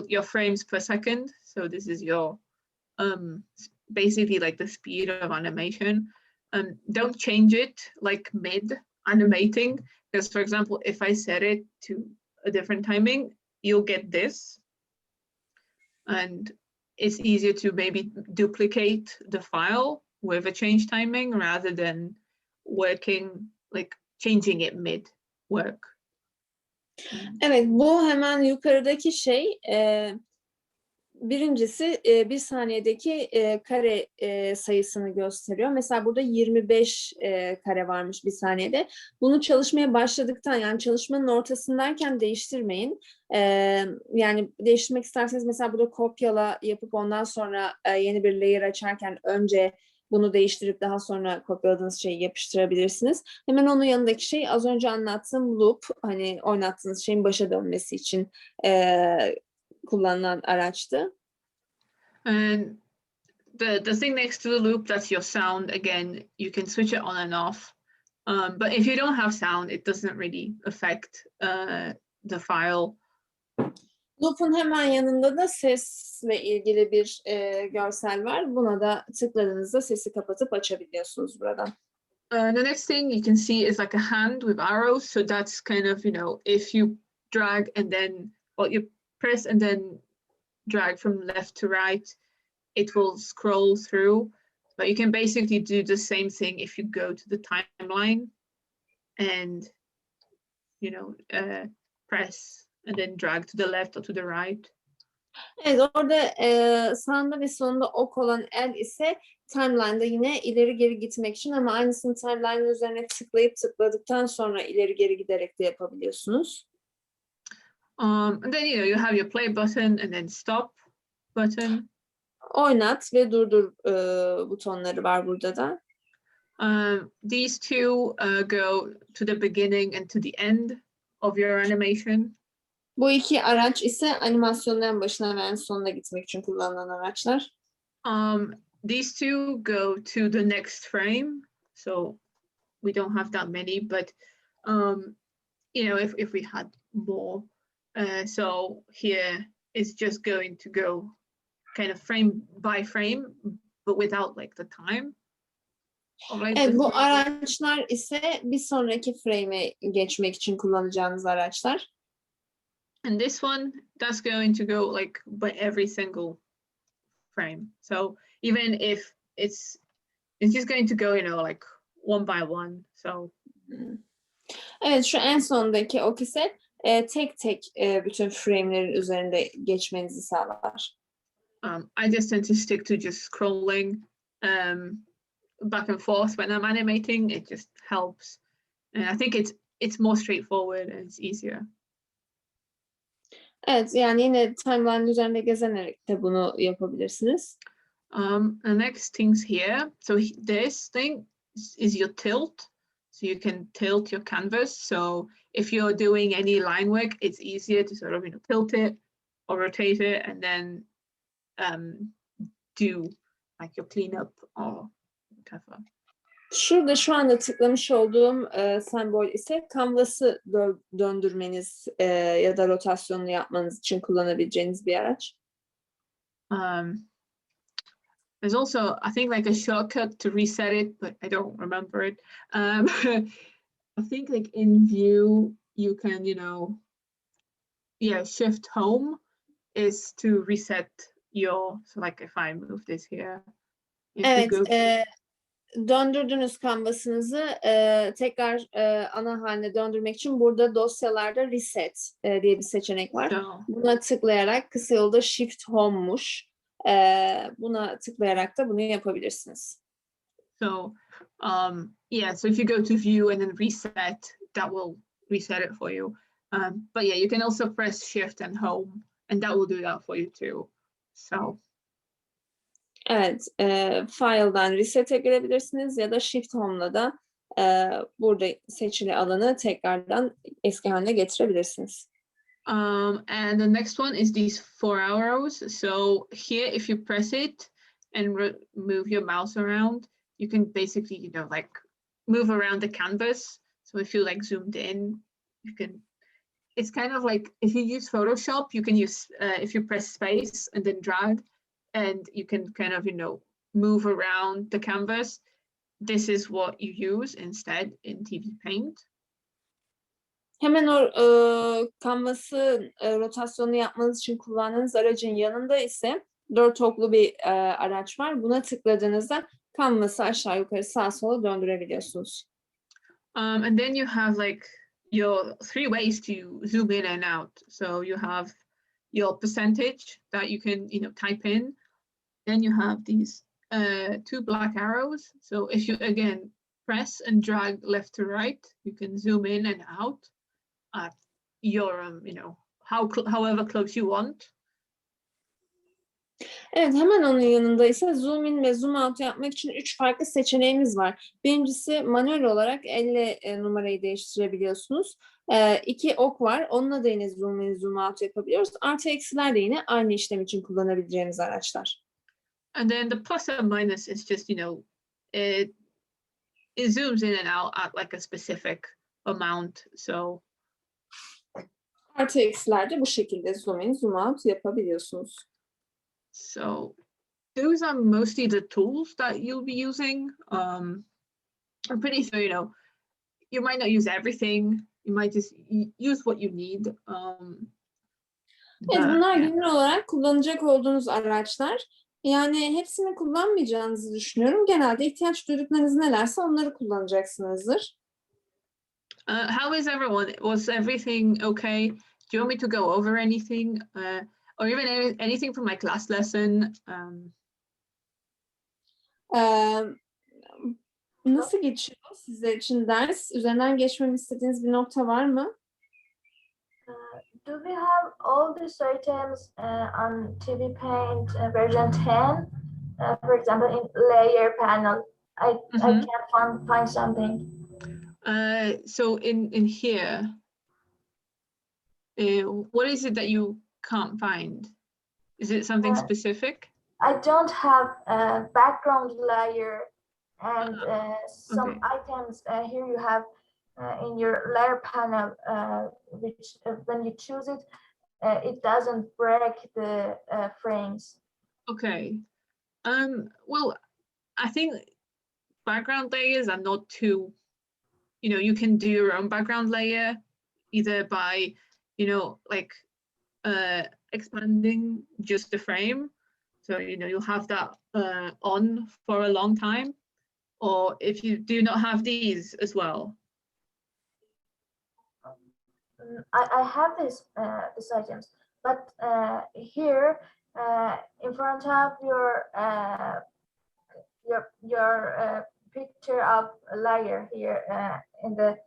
your frames per second. So this is your basically like the speed of animation. Don't change it like mid animating, because for example, if I set it to a different timing, you'll get this. And it's easier to maybe duplicate the file with a change timing rather than changing it mid work. Evet, bu hemen yukarıdaki şey. Birincisi bir saniyedeki kare sayısını gösteriyor. Mesela burada 25 kare varmış bir saniyede. Bunu çalışmaya başladıktan, yani çalışmanın ortasındayken değiştirmeyin. Yani değiştirmek isterseniz mesela burada kopyala yapıp ondan sonra yeni bir layer açarken önce bunu değiştirip daha sonra kopyaladığınız şeyi yapıştırabilirsiniz. Hemen onun yanındaki şey az önce anlattığım loop, hani oynattığınız şeyin başa dönmesi için kullanılan araçtı. And the thing next to the loop, that's your sound. Again, you can switch it on and off. But if you don't have sound, it doesn't really affect the file. Loop'un hemen yanında da sesle ilgili bir görsel var. Buna da tıkladığınızda sesi kapatıp açabiliyorsunuz buradan. The next thing you can see is like a hand with arrows. So that's kind of, if you drag and then, you press and then drag from left to right, it will scroll through. But you can basically do the same thing if you go to the timeline and, press and then drag to the left or to the right. Evet, orada sağında ve solunda ok olan el ise timeline'da yine ileri geri gitmek için, ama aynısını timeline'ın üzerine tıkladıktan sonra ileri geri giderek de yapabiliyorsunuz. And then you have your play button and then stop button. Oynat ve durdur butonları var burada da. These two go to the beginning and to the end of your animation. Bu iki araç ise animasyonun en başına ve en sonuna gitmek için kullanılan araçlar. These two go to the next frame. So we don't have that many, but if we had more, so here is just going to go kind of frame by frame, but without like the time. Evet, bu araçlar ise bir sonraki frame'e geçmek için kullanacağınız araçlar. And this one, that's going to go like by every single frame. So even if it's just going to go, like one by one. So. Evet, şu en sondaki ok ise tek tek bütün frame'lerin üzerinde geçmenizi sağlar. I just tend to stick to just scrolling back and forth when I'm animating. It just helps, and I think it's more straightforward and it's easier. Evet, yani yine timeline üzerinde gezenerek de bunu yapabilirsiniz. The next things here. So this thing is your tilt. So you can tilt your canvas. So if you're doing any line work, it's easier to sort of tilt it or rotate it, and then do like your cleanup or whatever. Şurada şu anda tıklamış olduğum sembol ise canvas'ı döndürmeniz ya da rotasyonunu yapmanız için kullanabileceğiniz bir araç. There's also, I think, like a shortcut to reset it, but I don't remember it. I think like in view, you can, shift home is to reset so like if I move this here. Evet, döndürdünüz canvas'ınızı tekrar ana haline döndürmek için burada dosyalarda reset diye bir seçenek var. Buna tıklayarak, kısa yolda shift home'muş. Buna tıklayarak da bunu yapabilirsiniz. So so if you go to view and then reset, that will reset it for you. But yeah, you can also press shift and home and that will do that for you too. So. Evet, file'dan reset'e girebilirsiniz ya da shift home'la da burada seçili alanı tekrardan eski haline getirebilirsiniz. And the next one is these 4 arrows. So here, if you press it and move your mouse around, you can basically, like move around the canvas. So if you like zoomed in, you can, it's kind of like if you use Photoshop, you can use, if you press space and then drag, and you can kind of, move around the canvas. This is what you use instead in Tvpaint. Hemen o canvas'ı rotasyonu yapmanız için kullandığınız aracın yanında ise 4 oklu bir araç var. Buna tıkladığınızda canvas'ı aşağı yukarı sağa sola döndürebiliyorsunuz. And then you have like your 3 ways to zoom in and out. So you have your percentage that you can, type in. Then you have these 2 black arrows. So if you again press and drag left to right, you can zoom in and out at your, however close you want. Evet, hemen onun yanında ise zoom in ve zoom out yapmak için 3 farklı seçeneğimiz var. Birincisi manuel olarak elle numarayı değiştirebiliyorsunuz. 2 ok var. Onunla da yine zoom in, zoom out yapabiliyoruz. Artı eksiler de yine aynı işlem için kullanabileceğiniz araçlar. And then the plus and minus is just, it zooms in and out at like a specific amount. So. Artı eksiler de bu şekilde zoom in, zoom out yapabiliyorsunuz. So those are mostly the tools that you'll be using. I'm pretty sure, you might not use everything. You might just use what you need. Evet, bunlar genel olarak kullanacak olduğunuz araçlar. Yani hepsini kullanmayacağınızı düşünüyorum. Genelde ihtiyaç duyduklarınız nelerse onları kullanacaksınızdır. How is everyone? Was everything okay? Do you want me to go over anything? Or even anything from like last lesson? Nasıl geçiyor sizler için ders? Üzerinden geçmemi istediğiniz bir nokta var mı? Do we have all these items on Tvpaint version 10? For example, in layer panel, I can't find something. So in here, what is it that you can't find? Is it something specific? I don't have a background layer and some okay. items here you have in your layer panel, which when you choose it, it doesn't break the frames. Okay. Well, I think background layers are not too, you can do your own background layer either by, like expanding just the frame. So, you'll have that on for a long time. Or if you do not have these as well. I have these items, but here in front of your picture of a layer here in the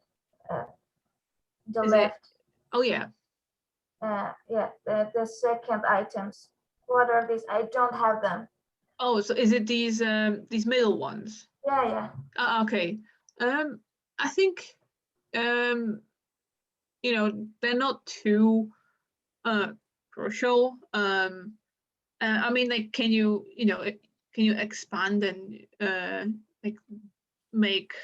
Is left. Oh yeah. Yeah, the second items. What are these? I don't have them. Oh, so is it these middle ones? Yeah. Okay. I think they're not too crucial. I mean, like, can you expand and like make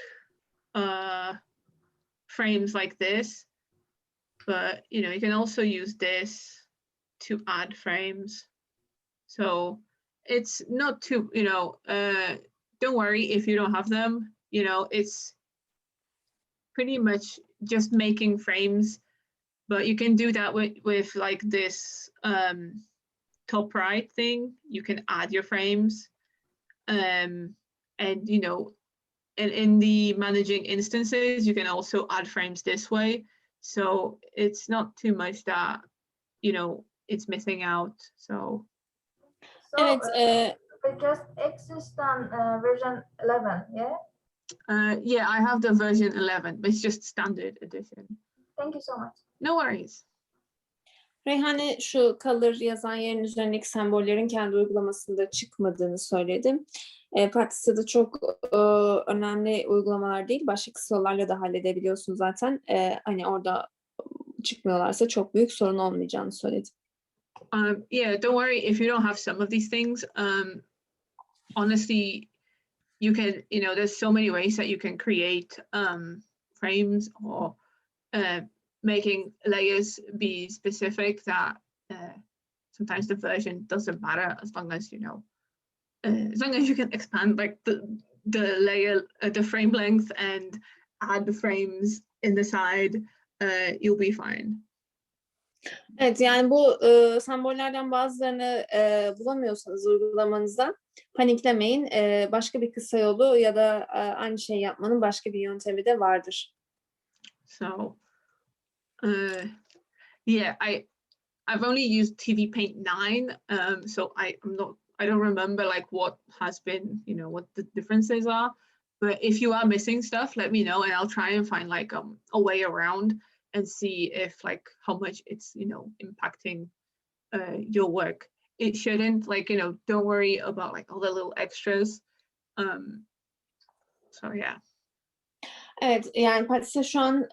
frames like this? But you can also use this to add frames. So it's not too, don't worry if you don't have them. It's pretty much just making frames, but you can do that with like this top right thing. You can add your frames, and in the managing instances, you can also add frames this way. So it's not too much that it's missing out. So it just exists on version 11, yeah? Yeah, I have the version 11, but it's just standard edition. Thank you so much. No worries. Reyhane şu color yazan yerin üzerindeki sembollerin kendi uygulamasında çıkmadığını söyledim. Practice'da çok önemli uygulamalar değil. Başka kısa yollarla da halledebiliyorsun zaten. Hani orada çıkmıyorlarsa çok büyük sorun olmayacağını söyledim. Yeah, don't worry if you don't have some of these things. Honestly, you can, there's so many ways that you can create frames or making layers be specific that sometimes the version doesn't matter as long as as long as you can expand like the layer, the frame length and add the frames in the side, you'll be fine. Evet, yani bu sembollerden bazılarını bulamıyorsanız uygulamanızda paniklemeyin. Başka bir kısa yolu ya da aynı şeyi yapmanın başka bir yöntemi de vardır. So, yeah, I've only used Tvpaint 9, so I don't remember like what has been, what the differences are. But if you are missing stuff, let me know and I'll try and find like a way around and see if like how much it's impacting your work. It shouldn't, like, don't worry about like all the little extras. So yeah. Evet, yani Patise şu an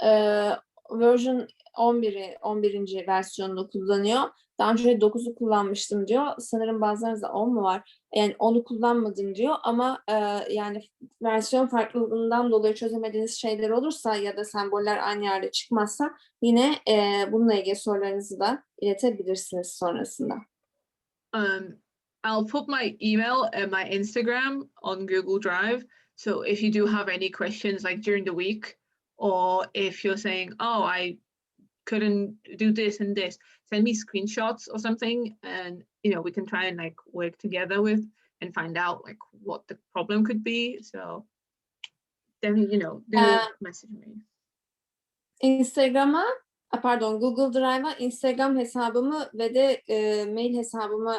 version 11. versiyonunu kullanıyor. Daha önce 9'u kullanmıştım diyor. Sanırım bazılarınızda 10 mu var? Yani 10'u kullanmadım diyor ama yani versiyon farklılığından dolayı çözemediğiniz şeyler olursa ya da semboller aynı yerde çıkmazsa yine bununla ilgili sorularınızı da iletebilirsiniz sonrasında. I'll put my email and my Instagram on Google Drive. So if you do have any questions like during the week, or if you're saying, oh, I couldn't do this and this, send me screenshots or something, and we can try and like work together with and find out like what the problem could be. So then do message me. Google Drive'a Instagram hesabımı ve de mail hesabımı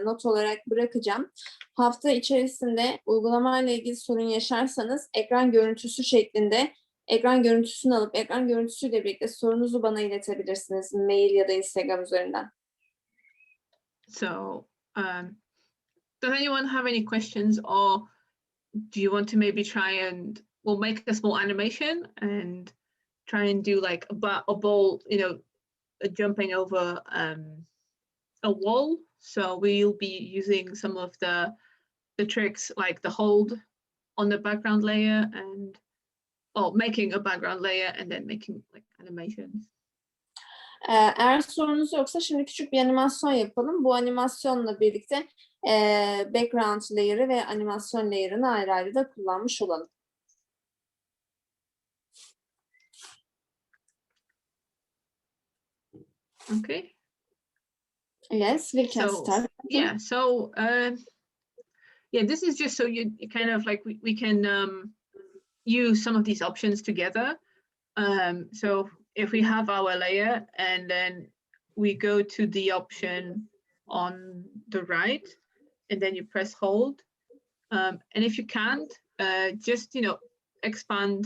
not olarak bırakacağım. Hafta içerisinde uygulamayla ilgili sorun yaşarsanız ekran görüntüsü şeklinde ekran görüntüsünü alıp ekran görüntüsüyle birlikte sorunuzu bana iletebilirsiniz. Mail ya da Instagram üzerinden. So, does anyone have any questions, or do you want to maybe try and we'll make a small animation and try and do like a ball, jumping over a wall. So we'll be using some of the tricks like the hold on the background layer and making a background layer and then making like animations. Eğer sorunuz yoksa şimdi küçük bir animasyon yapalım. Bu animasyonla birlikte background layer'ı ve animasyon layer'ını ayrı ayrı da kullanmış olalım. Okay. Yes, we can start. Yeah, so this is just so you kind of like we can use some of these options together. So if we have our layer and then we go to the option on the right and then you press hold, and if you can't, just expand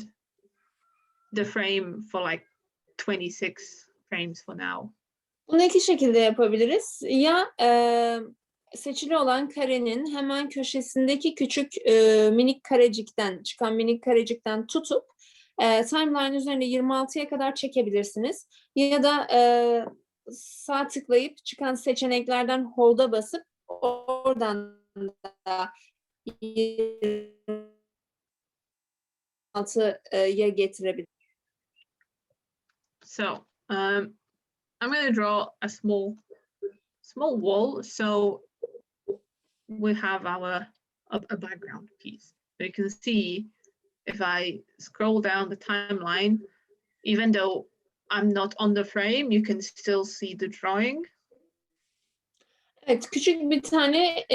the frame for like 26 frames for now. Bunu iki şekilde yapabiliriz. Ya seçili olan karenin hemen köşesindeki küçük minik karecikten tutup timeline üzerinde 26'ya kadar çekebilirsiniz. Ya da sağ tıklayıp çıkan seçeneklerden hold'a basıp oradan da 26'ya getirebilirsiniz. So I'm going to draw a small wall, so we have a background piece. So you can see if I scroll down the timeline, even though I'm not on the frame, you can still see the drawing. Evet, küçük bir tane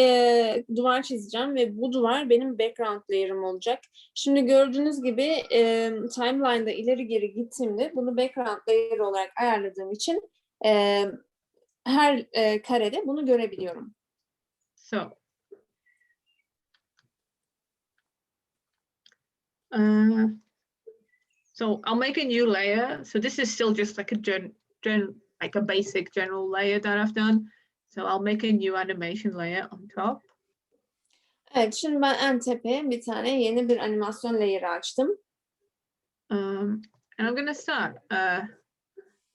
duvar çizeceğim ve bu duvar benim background layer'ım olacak. Şimdi gördüğünüz gibi timeline'da ileri geri gittiğimde bunu background layer olarak ayarladığım için her karede bunu görebiliyorum. So I'll make a new layer. So this is still just like a basic general layer that I've done. So I'll make a new animation layer on top. Evet, şimdi ben en tepeye bir tane yeni bir animasyon layer'ı açtım. And I'm going to start.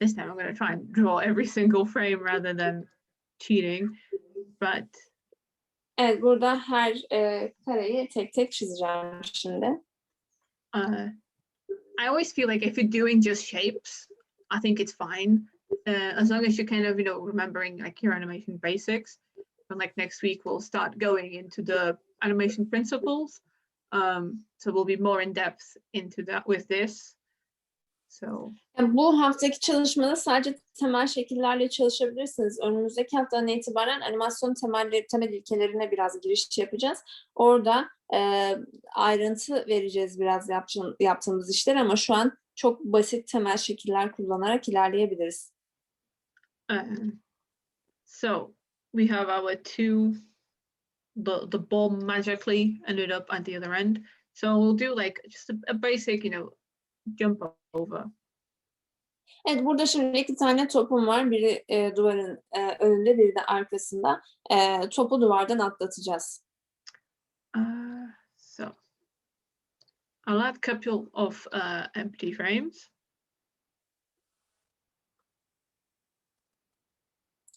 This time I'm going to try and draw every single frame rather than cheating. But evet, burada her kareyi tek tek çizeceğim şimdi. I always feel like if you're doing just shapes, I think it's fine. As long as you're kind of, remembering like your animation basics. And like next week, we'll start going into the animation principles. So we'll be more in depth into that with this. So. Yani bu haftaki çalışmada sadece temel şekillerle çalışabilirsiniz. Önümüzdeki haftadan itibaren animasyon temel ilkelerine biraz giriş yapacağız. Orada ayrıntı vereceğiz biraz yaptığımız işler ama şu an çok basit temel şekiller kullanarak ilerleyebiliriz. So we have our the ball magically ended up at the other end. So we'll do like just a basic, jump over. Evet, burada şimdi iki tane topum var. Biri duvarın önünde, biri de arkasında. Topu duvardan atlatacağız. So I'll add a couple of empty frames.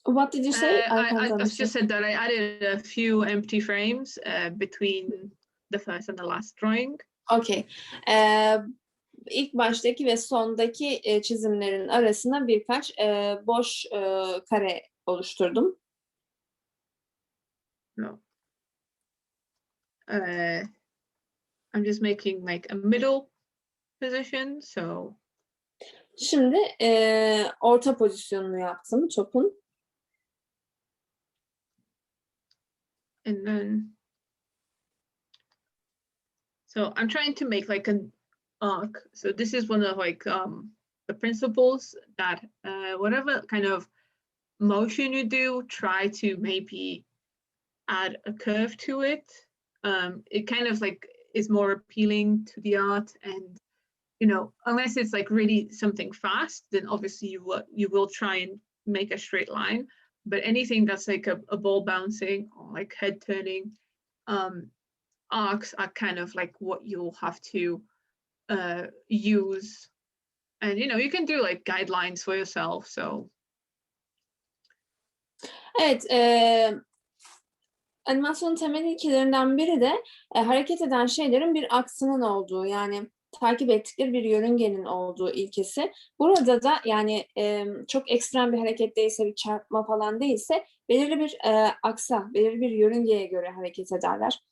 What did you say? I just said that I added a few empty frames between the first and the last drawing. Okay. İlk baştaki ve sondaki çizimlerin arasına birkaç boş kare oluşturdum. No. I'm just making like a middle position, so. Şimdi orta pozisyonunu yaptım topun. And then, so I'm trying to make like an arc. So this is one of like the principles that whatever kind of motion you do, try to maybe add a curve to it. It kind of like is more appealing to the art, and unless it's like really something fast, then obviously you will try and make a straight line. But anything that's like a ball bouncing or like head turning, arcs are kind of like what you'll have to use. And you can do like guidelines for yourself. So evet, animasyonun temel ilkelerinden biri de hareket eden şeylerin bir aksının olduğu, yani takip ettikleri bir yörüngenin olduğu ilkesi. Burada da yani çok ekstrem bir hareket değilse, bir çarpma falan değilse belirli bir aksa, belirli bir yörüngeye göre hareket ederler.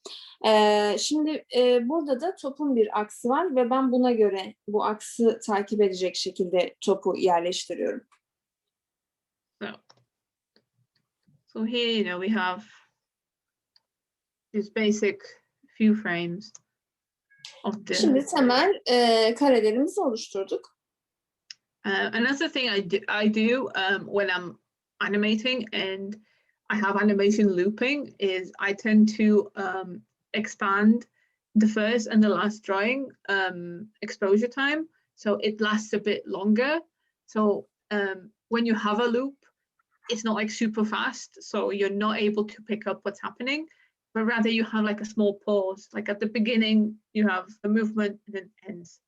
Şimdi burada da topun bir aksı var ve ben buna göre bu aksı takip edecek şekilde topu yerleştiriyorum. So here, we have these basic few frames of the. Şimdi temel karelerimizi oluşturduk. Another thing I do when I'm animating and I have animation looping is I tend to expand the first and the last drawing exposure time, so it lasts a bit longer. So when you have a loop, it's not like super fast, so you're not able to pick up what's happening, but rather you have like a small pause. Like at the beginning, you have the movement and then it ends,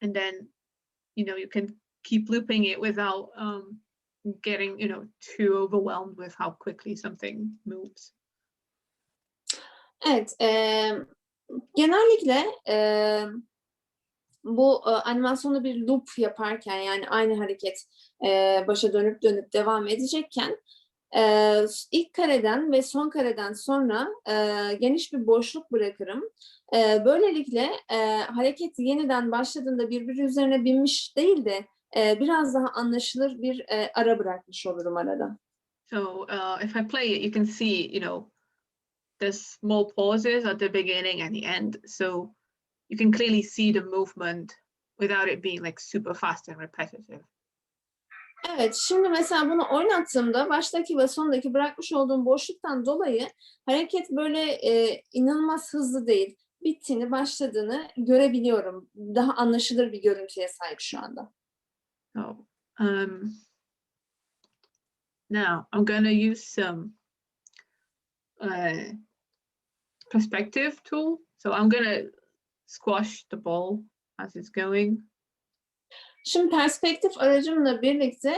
and then you can keep looping it without getting too overwhelmed with how quickly something moves. Evet, genellikle bu animasyonu bir loop yaparken, yani aynı hareket başa dönüp devam edecekken ilk kareden ve son kareden sonra geniş bir boşluk bırakırım. Böylelikle hareket yeniden başladığında birbiri üzerine binmiş değil de biraz daha anlaşılır bir ara bırakmış olurum arada. So if I play it, you can see, there's small pauses at the beginning and the end. So you can clearly see the movement without it being like super fast and repetitive. Evet, şimdi mesela bunu oynattığımda baştaki ve sondaki bırakmış olduğum boşluktan dolayı hareket böyle inanılmaz hızlı değil. Bittiğini, başladığını görebiliyorum. Daha anlaşılır bir görüntüye sahip şu anda. So now I'm gonna use some perspective tool. So I'm gonna squash the ball as it's going. Şimdi perspektif aracımla birlikte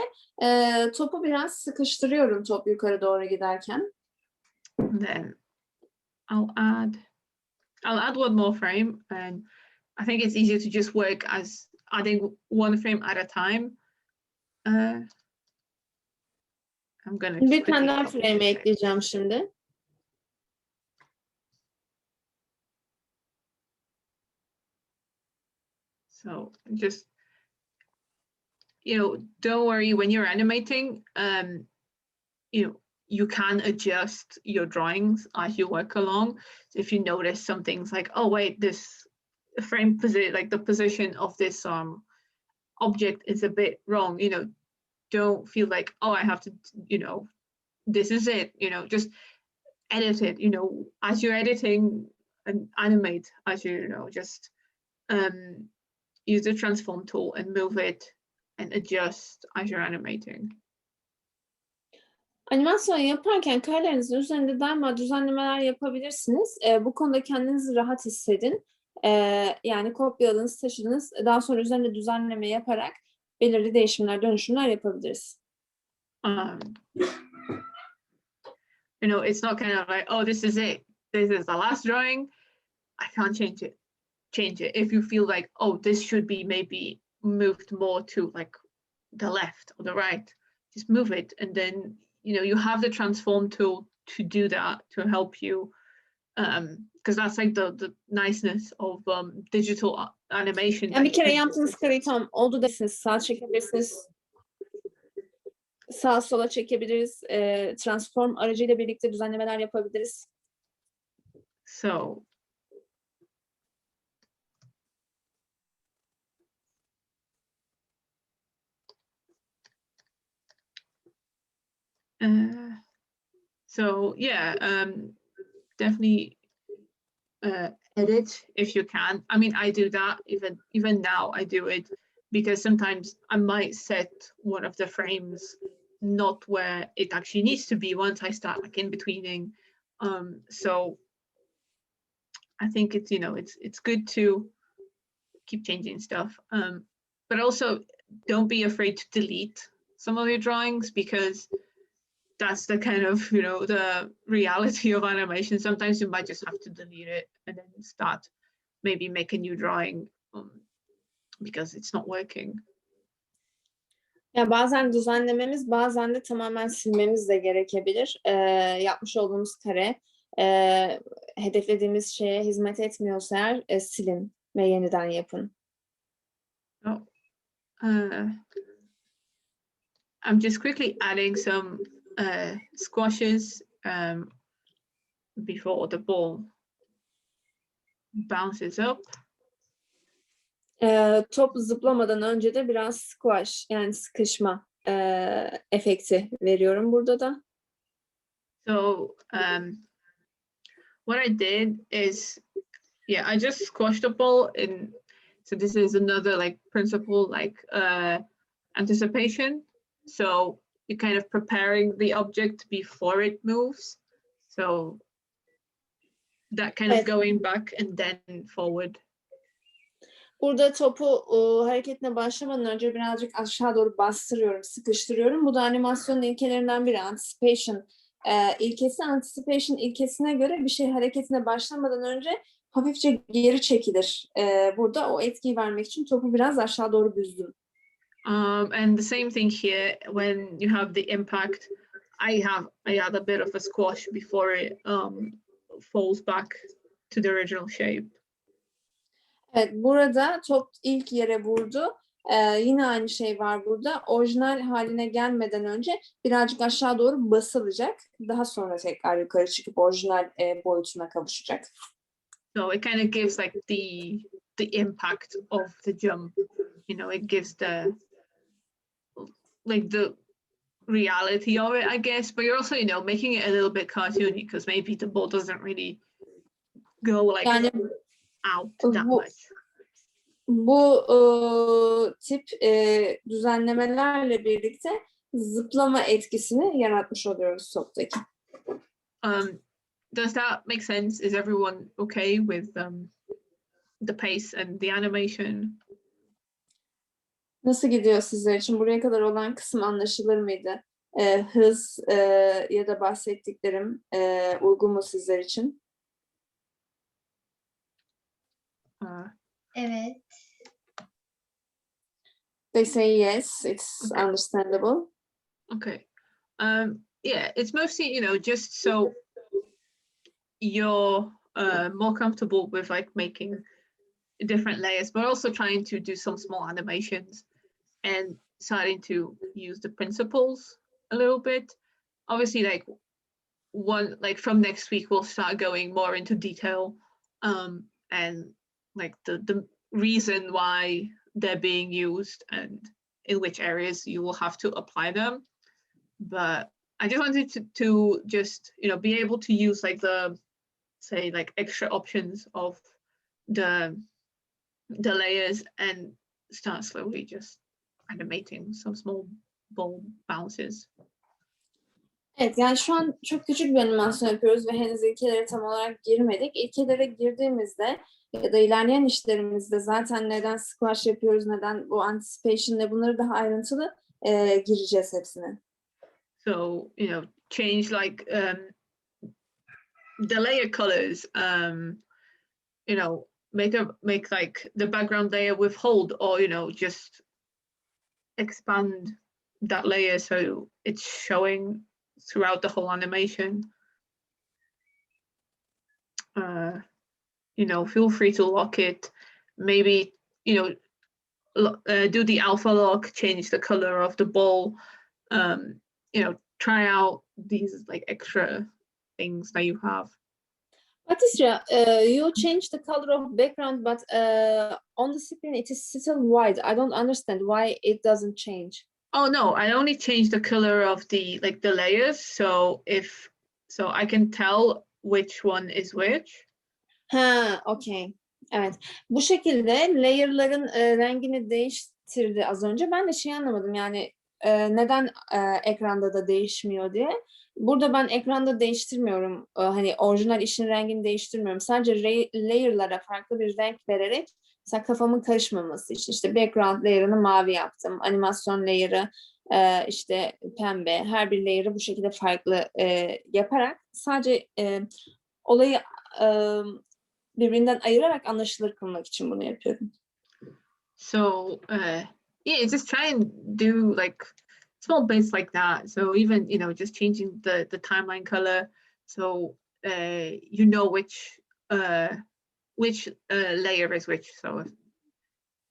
topu biraz sıkıştırıyorum top yukarı doğru giderken. And then I'll add one more frame, and I think it's easier to just work as adding one frame at a time. I'm gonna Bir tane daha frame ekleyeceğim şimdi. So just, don't worry when you're animating, you can adjust your drawings as you work along. So if you notice some things like, oh wait, this frame position, like the position of this object is a bit wrong, don't feel like, oh, I have to, this is it, just edit it, as you're editing and animate, as just use the transform tool and move it and adjust as you're animating. Animasyon yaparken karelerinizin üzerinde daima düzenlemeler yapabilirsiniz. Bu konuda kendinizi rahat hissedin. Yani kopyaladınız, taşıdınız. Daha sonra üzerinde düzenleme yaparak belirli değişimler, dönüşümler yapabiliriz. It's not kind of like, oh, this is it. This is the last drawing. I can't change it. Change it. If you feel like, oh, this should be maybe moved more to like the left or the right, just move it. And then, you have the transform tool to do that, to help you. Because that's like the niceness of digital animation. Yani bir kere yaptığınız kareyi tam oldu desiniz, sağa çekebilirsiniz. Sağa sola çekebiliriz. Transform aracıyla birlikte düzenlemeler yapabiliriz. So yeah, definitely edit if you can. I mean, I do that even now. I do it because sometimes I might set one of the frames not where it actually needs to be once I start like in betweening. So I think it's, you know, it's good to keep changing stuff, but also don't be afraid to delete some of your drawings, because that's the kind of, you know, the reality of animation. Sometimes you might just have to delete it and then start, maybe make a new drawing because it's not working. Ya bazen düzenlememiz, bazen de tamamen silmemiz de gerekebilir. Yapmış olduğumuz kare hedeflediğimiz şeye hizmet etmiyorsa eğer silin ve yeniden yapın. Oh, I'm just quickly adding some squashes before the ball bounces up. Top zıplamadan önce de biraz squash, yani sıkışma efekti veriyorum burada da. So what I did is, yeah, I just squashed the ball, and so this is another like principle, like anticipation. So you're kind of preparing the object before it moves. So that kind of going back and then forward. Burada topu hareketine başlamadan önce birazcık aşağı doğru bastırıyorum, sıkıştırıyorum. Bu da animasyonun ilkelerinden biri, anticipation ilkesi. Anticipation ilkesine göre bir şey hareketine başlamadan önce hafifçe geri çekilir. Burada o etkiyi vermek için topu biraz aşağı doğru büzdüm. And the same thing here, when you have the impact, I add a bit of a squash before it falls back to the original shape. Evet, burada top ilk yere vurdu. Yine aynı şey var burada. Orijinal haline gelmeden önce birazcık aşağı doğru basılacak. Daha sonra tekrar yukarı çıkıp orijinal boyutuna kavuşacak. So it kind of gives like the impact of the jump. You know, it gives the reality of it, I guess. But you're also, you know, making it a little bit cartoony because maybe the ball doesn't really go like Yani out that much. Bu tip düzenlemelerle birlikte zıplama etkisini yaratmış oluyoruz toptaki. Does that make sense? Is everyone okay with the pace and the animation? Nasıl gidiyor sizler için? Buraya kadar olan kısım anlaşılır mıydı? Hız ya da bahsettiklerim uygun mu sizler için? Evet. They say yes, it's Okay. understandable. Okay. Yeah, it's mostly, you know, just so you're more comfortable with like making different layers, but also trying to do some small animations and starting to use the principles a little bit. Obviously, like from next week, we'll start going more into detail and like the reason why they're being used and in which areas you will have to apply them. But I just wanted to just, you know, be able to use like the, say, like extra options of the layers and start slowly just animating some small ball bounces. Evet, yani şu an çok küçük bir animasyon yapıyoruz ve henüz ilkelere tam olarak girmedik. İlkelere girdiğimizde ya da ilerleyen işlerimizde zaten neden squash yapıyoruz, neden bu anticipation ne, bunları daha ayrıntılı gireceğiz hepsine. So, you know, change like the layer colors, you know, make like the background layer with hold, or, you know, just expand that layer so it's showing throughout the whole animation. You know, feel free to lock it. Maybe, you know, do the alpha lock, change the color of the ball. You know, try out these like extra things that you have. Patricia, you changed the color of background, but on the screen it is still white. I don't understand why it doesn't change. Oh no, I only changed the color of the layers, so I can tell which one is which. Ha, okey. Evet. Bu şekilde layer'ların rengini değiştirdi az önce. Ben de şey anlamadım yani neden ekranda da değişmiyor diye. Burada ben ekranda değiştirmiyorum. Hani orijinal işin rengini değiştirmiyorum. Sadece layer'lara farklı bir renk vererek mesela kafamın karışmaması için işte background layer'ını mavi yaptım. Animasyon layer'ı işte pembe. Her bir layer'ı bu şekilde farklı yaparak sadece olayı birbirinden ayırarak anlaşılır kılmak için bunu yapıyorum. So yeah, just try and do like small bits like that. So even just changing the timeline color, so you know which layer is which. So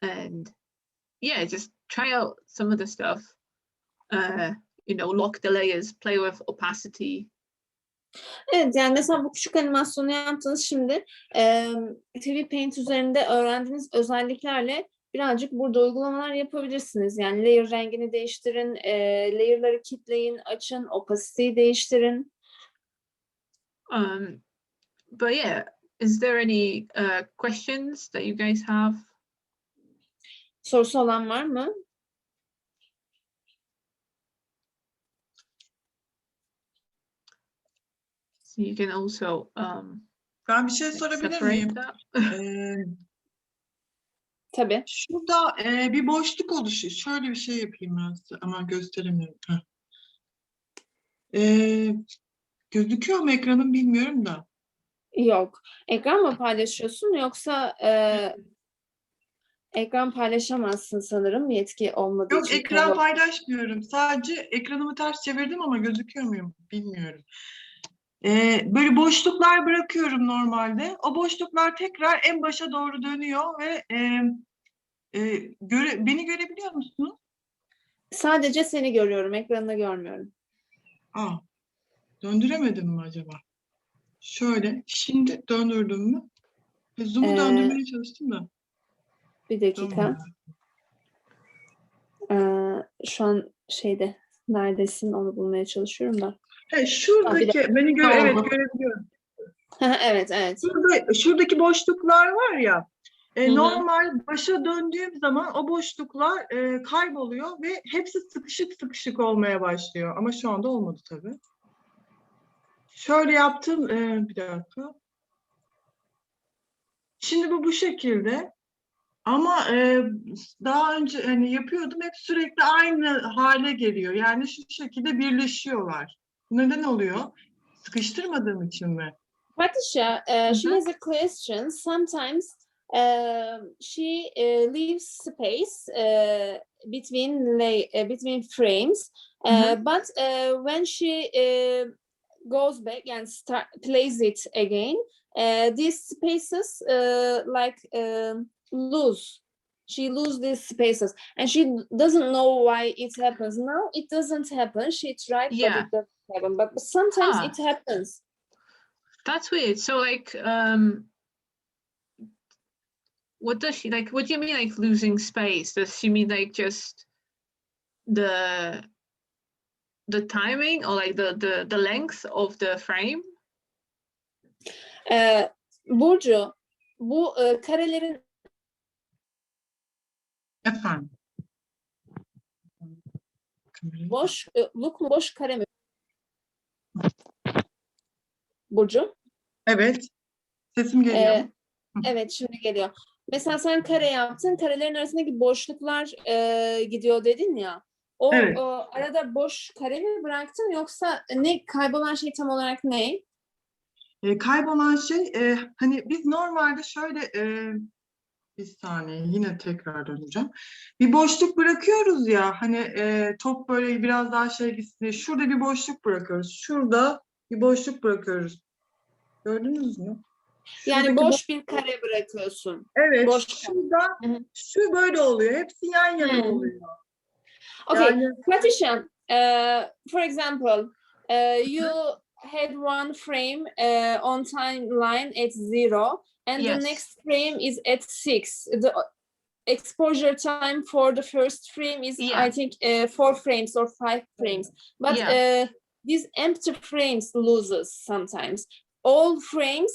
and yeah, just try out some of the stuff. Lock the layers, play with opacity. Evet, yani mesela bu küçük animasyonu yaptınız şimdi Tvpaint üzerinde öğrendiğiniz özelliklerle birazcık burada uygulamalar yapabilirsiniz. Yani layer rengini değiştirin, layer'ları kitleyin, açın, opacity'yi değiştirin. But yeah, is there any questions that you guys have? Sorusu olan var mı? So you can also Ben bir şey sorabilir miyim? Tabii. Şurada bir boşluk oluşuyor. Şöyle bir şey yapayım ben size ama gösteremiyorum. Gözüküyor mu ekranım bilmiyorum da. Yok. Ekran mı paylaşıyorsun yoksa ekran paylaşamazsın sanırım yetki olmadığı Yok, için. ekran paylaşmıyorum. Sadece ekranımı ters çevirdim ama gözüküyor muyum bilmiyorum. Böyle boşluklar bırakıyorum normalde. O boşluklar tekrar en başa doğru dönüyor ve beni görebiliyor musunuz? Sadece seni görüyorum, ekranını görmüyorum. Döndüremedim mi acaba? Şöyle, şimdi döndürdüm mü? Zoom'u döndürmeye çalıştım da. Bir dakika. Şu an neredesin onu bulmaya çalışıyorum da. Şuradaki, beni görebiliyorum. Evet. Şuradaki boşluklar var ya, normal başa döndüğüm zaman o boşluklar kayboluyor ve hepsi sıkışık olmaya başlıyor. Ama şu anda olmadı tabii. Şöyle yaptım, bir dakika. Şimdi bu şekilde. Ama daha önce yapıyordum, hep sürekli aynı hale geliyor. Yani şu şekilde birleşiyorlar. Neden oluyor? Sıkıştırmadığım için mi? Patricia, she has a question. Sometimes she leaves space between frames, but when she goes back and plays it again, these spaces lose. She loses these spaces, and she doesn't know why it happens. Now it doesn't happen. She tried, but it doesn't happen. But sometimes it happens. That's weird. So like, what does she like? What do you mean like losing space? Does she mean like just the timing or like the length of the frame? Burcu, bu karelerin Efendim. boşluk mu boş kare mi? Burcu? Evet. Sesim geliyor. Evet, şimdi geliyor. Mesela sen kare yaptın, karelerin arasındaki boşluklar gidiyor dedin ya. Evet. Arada boş kare mi bıraktın yoksa kaybolan şey tam olarak ne? Kaybolan şey, hani biz normalde şöyle, bir saniye yine tekrar döneceğim. Bir boşluk bırakıyoruz ya, hani top böyle biraz daha gitsin diye. Şurada bir boşluk bırakıyoruz. Şurada bir boşluk bırakıyoruz. Gördünüz mü? Yani boş bir kare bırakıyorsun. Evet. Boş şurada şu böyle oluyor. Hepsi yan yana oluyor. Okay. Yani, Patricia, for example, you had one frame on timeline at 0, and the next frame is at 6. The exposure time for the first frame is, I think, 4 frames or 5 frames. But these empty frames loses sometimes. all frames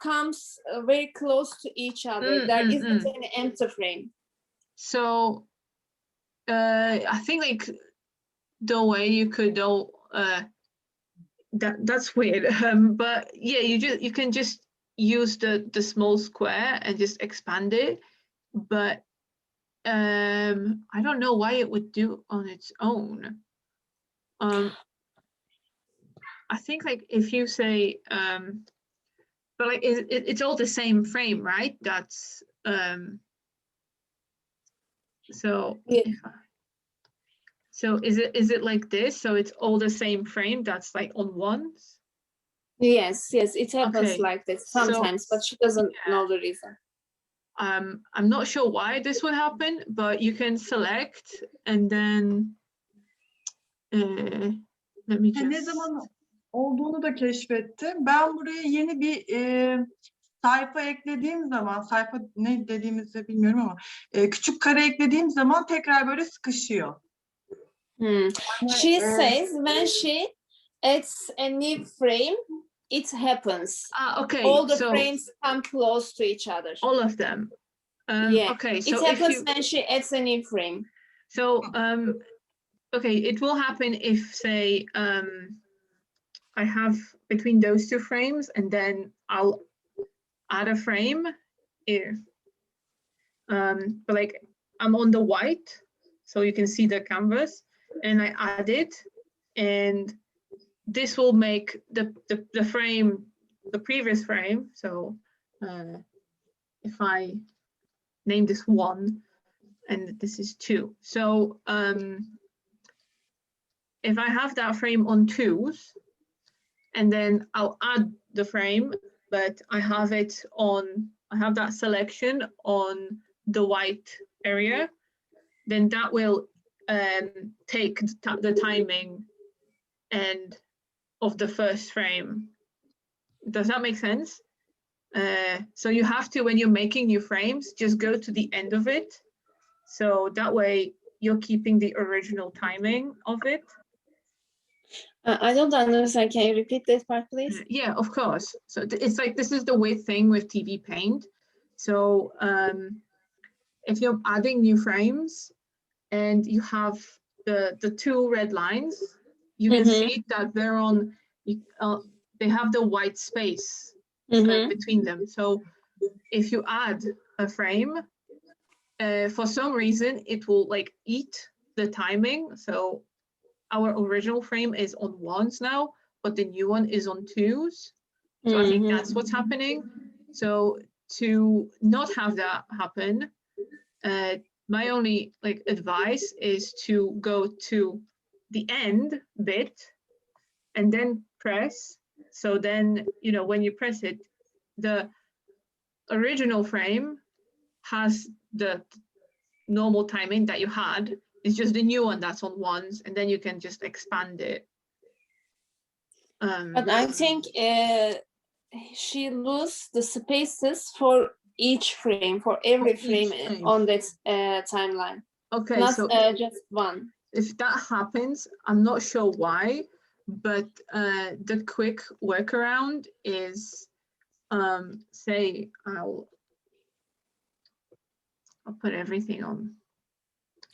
comes very close to each other. There isn't any empty frame. So I think like the way you could do that's weird. But yeah, you can just use the small square and just expand it. But I don't know why it would do on its own. I think like if you say but like it's all the same frame, right? That's so Yeah. So is it like this? So it's all the same frame that's like on ones? Yes, it happens Okay, like this sometimes, but she doesn't know the reason. I'm not sure why this would happen, but you can select and then let me Ne just zaman olduğunu da keşfettim. Ben buraya yeni bir sayfa eklediğim zaman, sayfa ne dediğimizi bilmiyorum ama küçük kare eklediğim zaman tekrar böyle sıkışıyor. She says when she adds a new frame, it happens. okay, All the so frames come close to each other. all of them. Yeah, Okay, so it happens when she adds a new frame. So okay, it will happen if say I have between those two frames and then I'll add a frame here. But like I'm on the white, so you can see the canvas, and I add it, and this will make the frame, the previous frame. So if I name this 1 and this is 2, so if I have that frame on 2s, and then I'll add the frame, but I have that selection on the white area, then that will take the timing and of the first frame. Does that make sense? So you have to, when you're making new frames, just go to the end of it. So that way you're keeping the original timing of it. I don't understand. Can you repeat this part, please? Yeah, of course. So it's like, this is the weird thing with Tvpaint. So if you're adding new frames and you have the 2 red lines, you can see that they're on, they have the white space between them. So if you add a frame, for some reason, it will like eat the timing. So our original frame is on 1s now, but the new one is on 2s. So I think that's what's happening. So to not have that happen, my only like advice is to go to the end bit and then press. So then, you know, when you press it, the original frame has the normal timing that you had. It's just the new one that's on 1s, and then you can just expand it. But I think she loses the spaces for each frame, for every frame on this timeline. Okay, not so just one. if that happens, I'm not sure why, but the quick workaround is say I'll put everything on.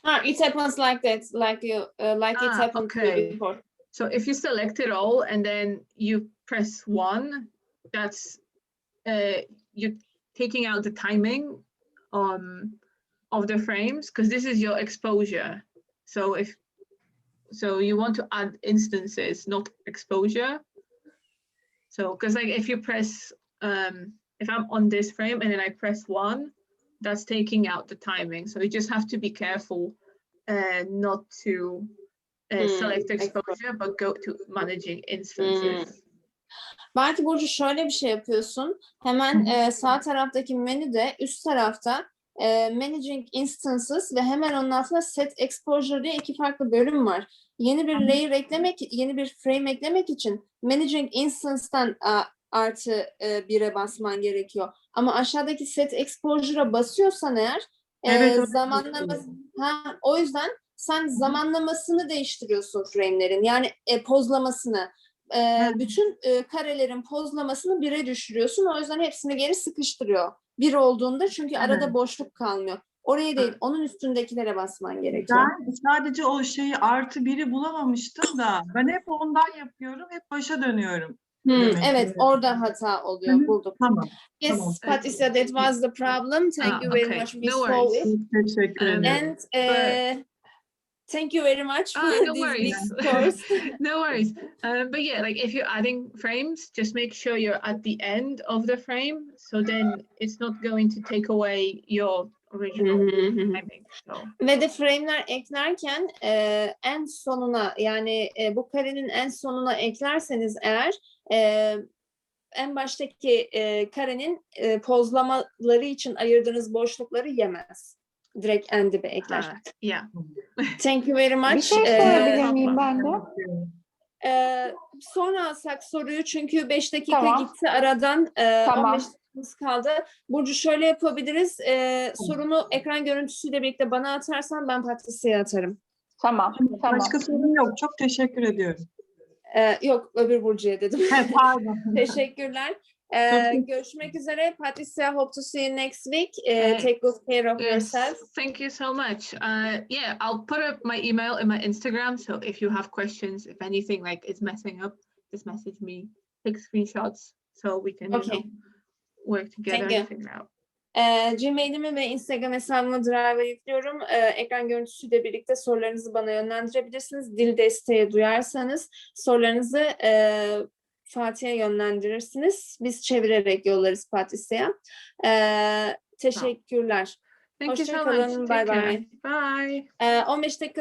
It happens like that, like you it happened to you before. So if you select it all and then you press 1, that's you're taking out the timing of the frames, because this is your exposure. So you want to add instances, not exposure. So because like if you press if I'm on this frame and then I press 1, that's taking out the timing. So you just have to be careful not to select exposure, but go to managing instances. Belki Burcu şöyle bir şey yapıyorsun. Hemen sağ taraftaki menüde üst tarafta Managing Instances ve hemen onun altında Set Exposure diye 2 farklı bölüm var. Yeni bir layer eklemek, yeni bir frame eklemek için Managing Instance'tan artı 1'e basman gerekiyor. Ama aşağıdaki Set Exposure'a basıyorsan eğer o yüzden sen zamanlamasını değiştiriyorsun frame'lerin. Yani pozlamasını. bütün karelerin pozlamasını 1'e düşürüyorsun. O yüzden hepsini geri sıkıştırıyor. 1 olduğunda çünkü arada boşluk kalmıyor. Oraya değil, onun üstündekilere basman gerekiyor. Ben sadece o şeyi +1'i bulamamıştım da ben hep ondan yapıyorum, hep başa dönüyorum. Evet, orada hata oluyor. Bulduk. Tamam. Yes, Tamam. Patricia, that was the problem. Thank you very okay. much. We No solved worries. it. Teşekkür ederim. And thank you very much for No this big worries. course. No worries. But yeah, like if you're adding frames, just make sure you're at the end of the frame. So then it's not going to take away your original timing. So. Ve de frame'ler eklerken en sonuna, yani bu karenin en sonuna eklerseniz eğer en baştaki karenin pozlamaları için ayırdığınız boşlukları yemez. Direkt en dibe ekler. Yeah. Thank you very much. Bir şey sorabilir miyim ben de? Sonra alsak soruyu, çünkü 5 dakika Tamam. gitti aradan. Tamam. 15 dakikamız kaldı. Burcu, şöyle yapabiliriz. Sorunu ekran görüntüsüyle birlikte bana atarsan ben Patricia'ya atarım. Tamam. Başka sorun yok. Çok teşekkür ediyorum. Yok, öbür Burcu'ya dedim. Pardon. Teşekkürler. Görüşmek üzere. Patricia, hope to see you next week. Take good care of yourself. Thank you so much. Yeah, I'll put up my email in my Instagram. So if you have questions, if anything like is messing up, just message me. Take screenshots so we can work together and figure out. Gmail'imi ve Instagram hesabıma drive'a yüklüyorum. Ekran görüntüsüyle birlikte sorularınızı bana yönlendirebilirsiniz. Dil desteği duyarsanız sorularınızı Fatih'e yönlendirirsiniz. Biz çevirerek yollarız Patricia'ya. Teşekkürler. Thank you so Hoşça kalın. much. Bye Take care. bye. Bye. 15 dakika